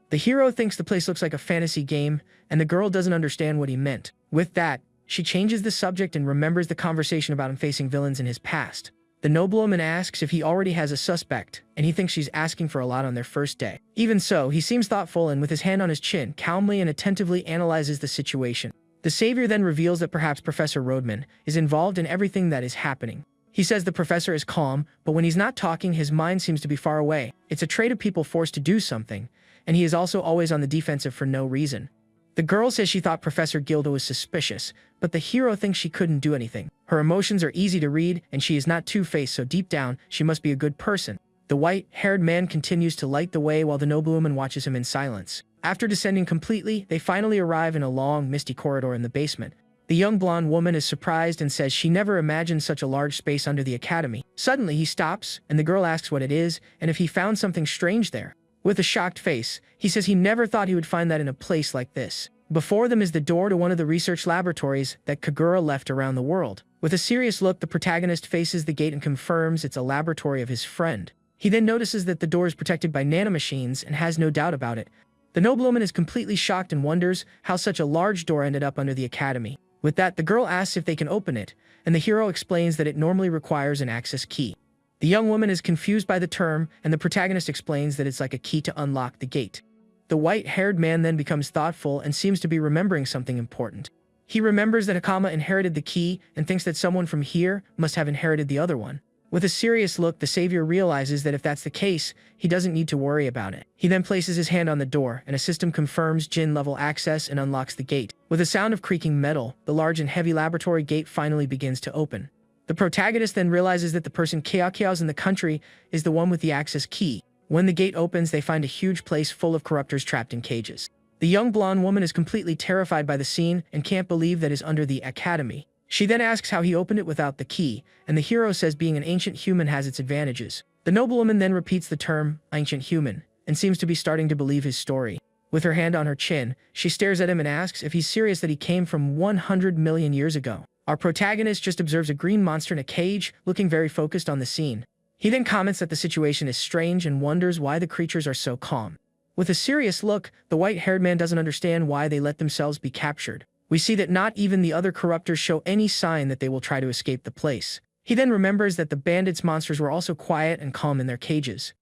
The hero thinks the place looks like a fantasy game, and the girl doesn't understand what he meant. With that, she changes the subject and remembers the conversation about him facing villains in his past. The noblewoman asks if he already has a suspect, and he thinks she's asking for a lot on their first day. Even so, he seems thoughtful and with his hand on his chin, calmly and attentively analyzes the situation. The savior then reveals that perhaps Professor Rodman is involved in everything that is happening. He says the professor is calm, but when he's not talking, his mind seems to be far away. It's a trait of people forced to do something, and he is also always on the defensive for no reason. The girl says she thought Professor Gilda was suspicious, but the hero thinks she couldn't do anything. Her emotions are easy to read, and she is not two-faced, so deep down, she must be a good person. The white-haired man continues to light the way while the noblewoman watches him in silence. After descending completely, they finally arrive in a long, misty corridor in the basement. The young blonde woman is surprised and says she never imagined such a large space under the academy. Suddenly, he stops, and the girl asks what it is, and if he found something strange there. With a shocked face, he says he never thought he would find that in a place like this. Before them is the door to one of the research laboratories that Kagura left around the world. With a serious look, the protagonist faces the gate and confirms it's a laboratory of his friend. He then notices that the door is protected by nanomachines and has no doubt about it. The noblewoman is completely shocked and wonders how such a large door ended up under the academy. With that, the girl asks if they can open it, and the hero explains that it normally requires an access key. The young woman is confused by the term, and the protagonist explains that it's like a key to unlock the gate. The white-haired man then becomes thoughtful and seems to be remembering something important. He remembers that Hakama inherited the key and thinks that someone from here must have inherited the other one. With a serious look, the savior realizes that if that's the case, he doesn't need to worry about it. He then places his hand on the door, and a system confirms Jin-level access and unlocks the gate. With a sound of creaking metal, the large and heavy laboratory gate finally begins to open. The protagonist then realizes that the person Kiao's in the country is the one with the access key. When the gate opens, they find a huge place full of corruptors trapped in cages. The young blonde woman is completely terrified by the scene and can't believe that is under the academy. She then asks how he opened it without the key, and the hero says being an ancient human has its advantages. The noblewoman then repeats the term, ancient human, and seems to be starting to believe his story. With her hand on her chin, she stares at him and asks if he's serious that he came from 100 million years ago. Our protagonist just observes a green monster in a cage, looking very focused on the scene. He then comments that the situation is strange and wonders why the creatures are so calm. With a serious look, the white-haired man doesn't understand why they let themselves be captured. We see that not even the other corruptors show any sign that they will try to escape the place. He then remembers that the bandits' monsters were also quiet and calm in their cages.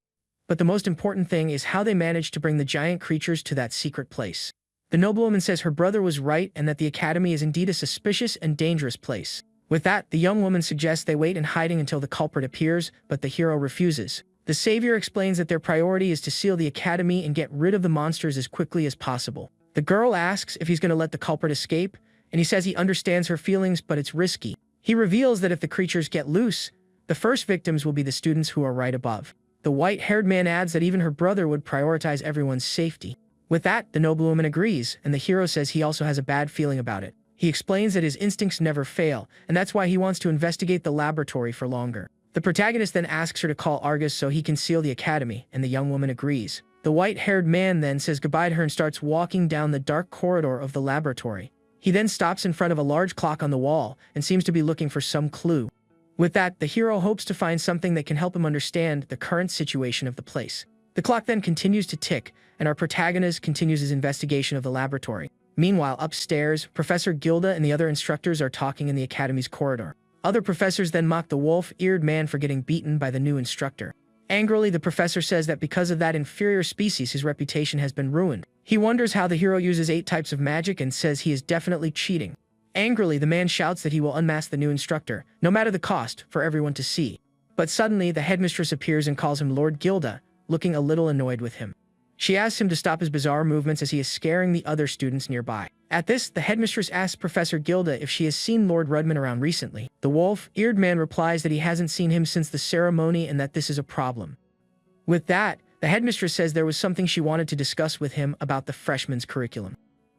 But the most important thing is how they managed to bring the giant creatures to that secret place. The noblewoman says her brother was right and that the academy is indeed a suspicious and dangerous place. With that, the young woman suggests they wait in hiding until the culprit appears, but the hero refuses. The savior explains that their priority is to seal the academy and get rid of the monsters as quickly as possible. The girl asks if he's going to let the culprit escape, and he says he understands her feelings, but it's risky. He reveals that if the creatures get loose, the first victims will be the students who are right above. The white-haired man adds that even her brother would prioritize everyone's safety. With that, the noblewoman agrees, and the hero says he also has a bad feeling about it. He explains that his instincts never fail, and that's why he wants to investigate the laboratory for longer. The protagonist then asks her to call Argus so he can seal the academy, and the young woman agrees. The white-haired man then says goodbye to her and starts walking down the dark corridor of the laboratory. He then stops in front of a large clock on the wall and seems to be looking for some clue. With that, the hero hopes to find something that can help him understand the current situation of the place. The clock then continues to tick, and our protagonist continues his investigation of the laboratory. Meanwhile, upstairs, Professor Gilda and the other instructors are talking in the academy's corridor. Other professors then mock the wolf-eared man for getting beaten by the new instructor. Angrily, the professor says that because of that inferior species, his reputation has been ruined. He wonders how the hero uses 8 types of magic and says he is definitely cheating. Angrily, the man shouts that he will unmask the new instructor, no matter the cost, for everyone to see. But suddenly, the headmistress appears and calls him Lord Gilda, looking a little annoyed with him. She asks him to stop his bizarre movements as he is scaring the other students nearby. At this, the headmistress asks Professor Gilda if she has seen Lord Rudman around recently. The wolf-eared man replies that he hasn't seen him since the ceremony and that this is a problem. With that, the headmistress says there was something she wanted to discuss with him about the freshman's curriculum.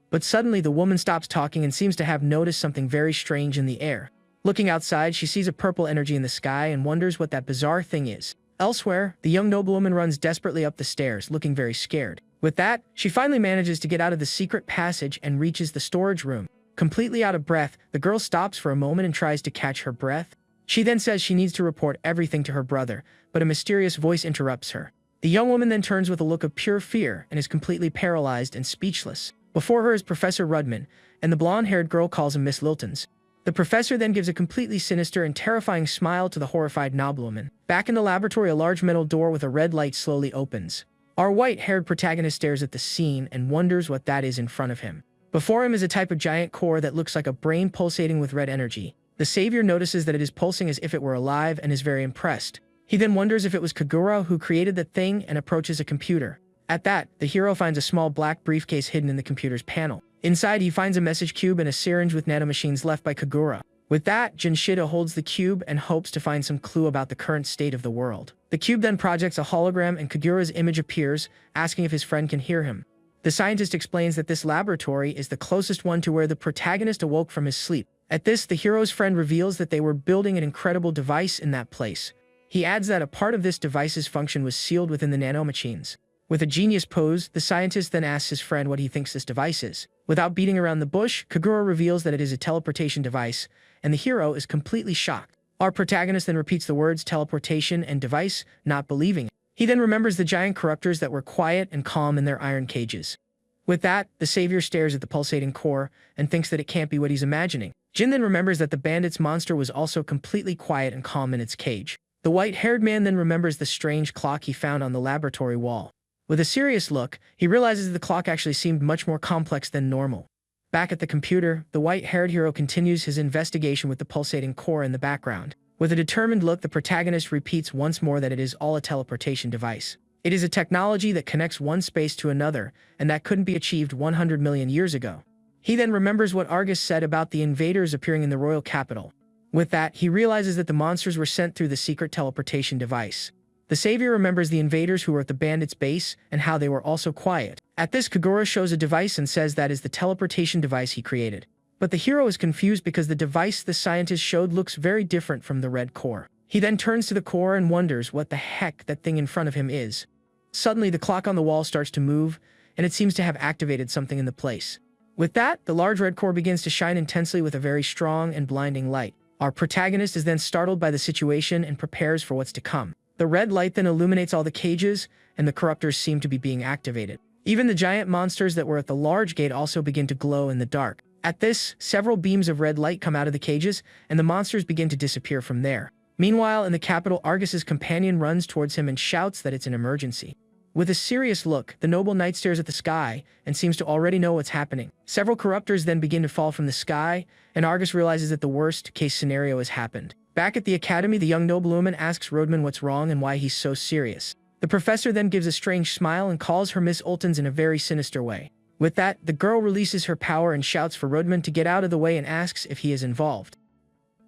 But suddenly the woman stops talking and seems to have noticed something very strange in the air. Looking outside, she sees a purple energy in the sky and wonders what that bizarre thing is. Elsewhere, the young noblewoman runs desperately up the stairs, looking very scared. With that, she finally manages to get out of the secret passage and reaches the storage room. Completely out of breath, the girl stops for a moment and tries to catch her breath. She then says she needs to report everything to her brother, but a mysterious voice interrupts her. The young woman then turns with a look of pure fear and is completely paralyzed and speechless. Before her is Professor Rudman, and the blonde-haired girl calls him Miss Liltons. The professor then gives a completely sinister and terrifying smile to the horrified noblewoman. Back in the laboratory, a large metal door with a red light slowly opens. Our white-haired protagonist stares at the scene and wonders what that is in front of him. Before him is a type of giant core that looks like a brain pulsating with red energy. The savior notices that it is pulsing as if it were alive and is very impressed. He then wonders if it was Kagura who created the thing and approaches a computer. At that, the hero finds a small black briefcase hidden in the computer's panel. Inside, he finds a message cube and a syringe with nanomachines left by Kagura. With that, Jinshida holds the cube and hopes to find some clue about the current state of the world. The cube then projects a hologram and Kagura's image appears, asking if his friend can hear him. The scientist explains that this laboratory is the closest one to where the protagonist awoke from his sleep. At this, the hero's friend reveals that they were building an incredible device in that place. He adds that a part of this device's function was sealed within the nanomachines. With a genius pose, the scientist then asks his friend what he thinks this device is. Without beating around the bush, Kagura reveals that it is a teleportation device, and the hero is completely shocked. Our protagonist then repeats the words teleportation and device, not believing it. He then remembers the giant corruptors that were quiet and calm in their iron cages. With that, the savior stares at the pulsating core and thinks that it can't be what he's imagining. Jin then remembers that the bandit's monster was also completely quiet and calm in its cage. The white-haired man then remembers the strange clock he found on the laboratory wall. With a serious look, he realizes that the clock actually seemed much more complex than normal. Back at the computer, the white-haired hero continues his investigation with the pulsating core in the background. With a determined look, the protagonist repeats once more that it is all a teleportation device. It is a technology that connects one space to another, and that couldn't be achieved 100 million years ago. He then remembers what Argus said about the invaders appearing in the royal capital. With that, he realizes that the monsters were sent through the secret teleportation device. The savior remembers the invaders who were at the bandits' base and how they were also quiet. At this, Kagura shows a device and says that is the teleportation device he created. But the hero is confused because the device the scientist showed looks very different from the red core. He then turns to the core and wonders what the heck that thing in front of him is. Suddenly, the clock on the wall starts to move, and it seems to have activated something in the place. With that, the large red core begins to shine intensely with a very strong and blinding light. Our protagonist is then startled by the situation and prepares for what's to come. The red light then illuminates all the cages, and the corruptors seem to be being activated. Even the giant monsters that were at the large gate also begin to glow in the dark. At this, several beams of red light come out of the cages, and the monsters begin to disappear from there. Meanwhile, in the capital, Argus's companion runs towards him and shouts that it's an emergency. With a serious look, the noble knight stares at the sky and seems to already know what's happening. Several corruptors then begin to fall from the sky, and Argus realizes that the worst-case scenario has happened. Back at the academy, the young noblewoman asks Rodman what's wrong and why he's so serious. The professor then gives a strange smile and calls her Miss Oltons in a very sinister way. With that, the girl releases her power and shouts for Rodman to get out of the way and asks if he is involved.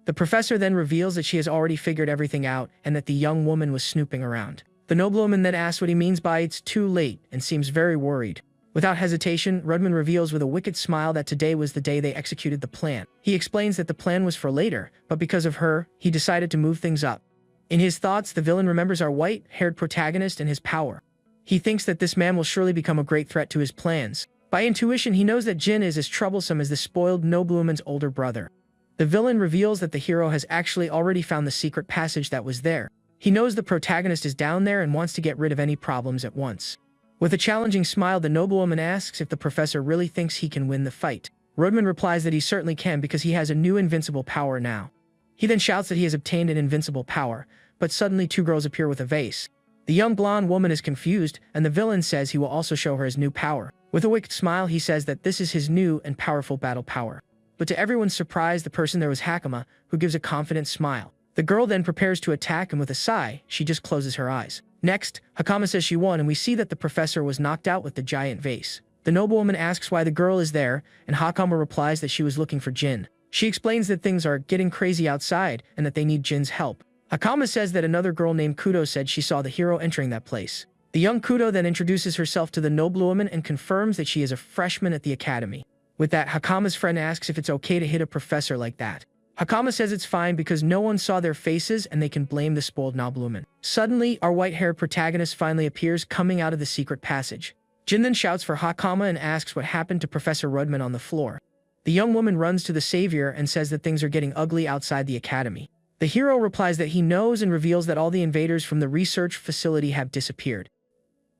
The professor then reveals that she has already figured everything out and that the young woman was snooping around. The noblewoman then asks what he means by it's too late and seems very worried. Without hesitation, Rodman reveals with a wicked smile that today was the day they executed the plan. He explains that the plan was for later, but because of her, he decided to move things up. In his thoughts, the villain remembers our white-haired protagonist and his power. He thinks that this man will surely become a great threat to his plans. By intuition, he knows that Jin is as troublesome as the spoiled noblewoman's older brother. The villain reveals that the hero has actually already found the secret passage that was there. He knows the protagonist is down there and wants to get rid of any problems at once. With a challenging smile, the noblewoman asks if the professor really thinks he can win the fight. Rodman replies that he certainly can because he has a new invincible power now. He then shouts that he has obtained an invincible power, but suddenly two girls appear with a vase. The young blonde woman is confused, and the villain says he will also show her his new power. With a wicked smile, he says that this is his new and powerful battle power. But to everyone's surprise, the person there was Hakama, who gives a confident smile. The girl then prepares to attack, and with a sigh, she just closes her eyes. Next, Hakama says she won, and we see that the professor was knocked out with the giant vase. The noblewoman asks why the girl is there, and Hakama replies that she was looking for Jin. She explains that things are getting crazy outside and that they need Jin's help. Hakama says that another girl named Kudo said she saw the hero entering that place. The young Kudo then introduces herself to the noblewoman and confirms that she is a freshman at the academy. With that, Hakama's friend asks if it's okay to hit a professor like that. Hakama says it's fine because no one saw their faces and they can blame the spoiled noblewoman. Suddenly, our white-haired protagonist finally appears coming out of the secret passage. Jin then shouts for Hakama and asks what happened to Professor Rodman on the floor. The young woman runs to the savior and says that things are getting ugly outside the academy. The hero replies that he knows and reveals that all the invaders from the research facility have disappeared.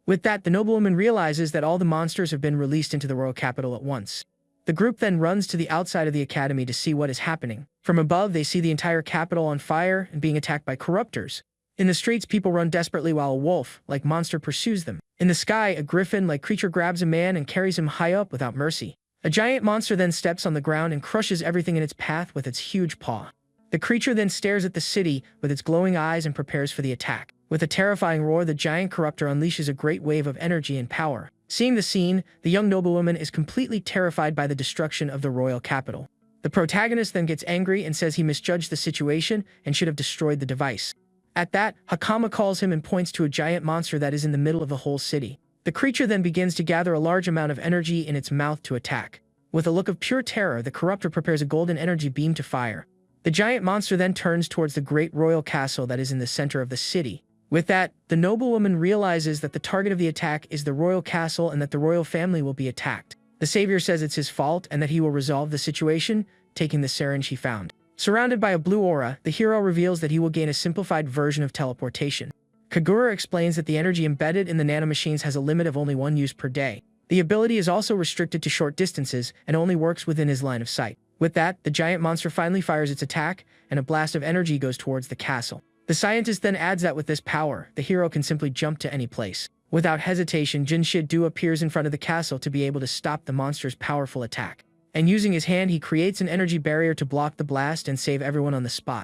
With that, the noblewoman realizes that all the monsters have been released into the royal capital at once. The group then runs to the outside of the academy to see what is happening. From above, they see the entire capital on fire and being attacked by corruptors. In the streets, people run desperately while a wolf-like monster pursues them. In the sky, a griffin-like creature grabs a man and carries him high up without mercy. A giant monster then steps on the ground and crushes everything in its path with its huge paw. The creature then stares at the city with its glowing eyes and prepares for the attack. With a terrifying roar, the giant corruptor unleashes a great wave of energy and power. Seeing the scene, the young noblewoman is completely terrified by the destruction of the royal capital. The protagonist then gets angry and says he misjudged the situation and should have destroyed the device. At that, Hakama calls him and points to a giant monster that is in the middle of the whole city. The creature then begins to gather a large amount of energy in its mouth to attack. With a look of pure terror, the corruptor prepares a golden energy beam to fire. The giant monster then turns towards the great royal castle that is in the center of the city. With that, the noblewoman realizes that the target of the attack is the royal castle and that the royal family will be attacked. The savior says it's his fault and that he will resolve the situation, taking the syringe he found. Surrounded by a blue aura, the hero reveals that he will gain a simplified version of teleportation. Kagura explains that the energy embedded in the nanomachines has a limit of only one use per day. The ability is also restricted to short distances and only works within his line of sight. With that, the giant monster finally fires its attack, and a blast of energy goes towards the castle. The scientist then adds that with this power, the hero can simply jump to any place. Without hesitation, Jin Shi-do appears in front of the castle to be able to stop the monster's powerful attack. And using his hand, he creates an energy barrier to block the blast and save everyone on the spot.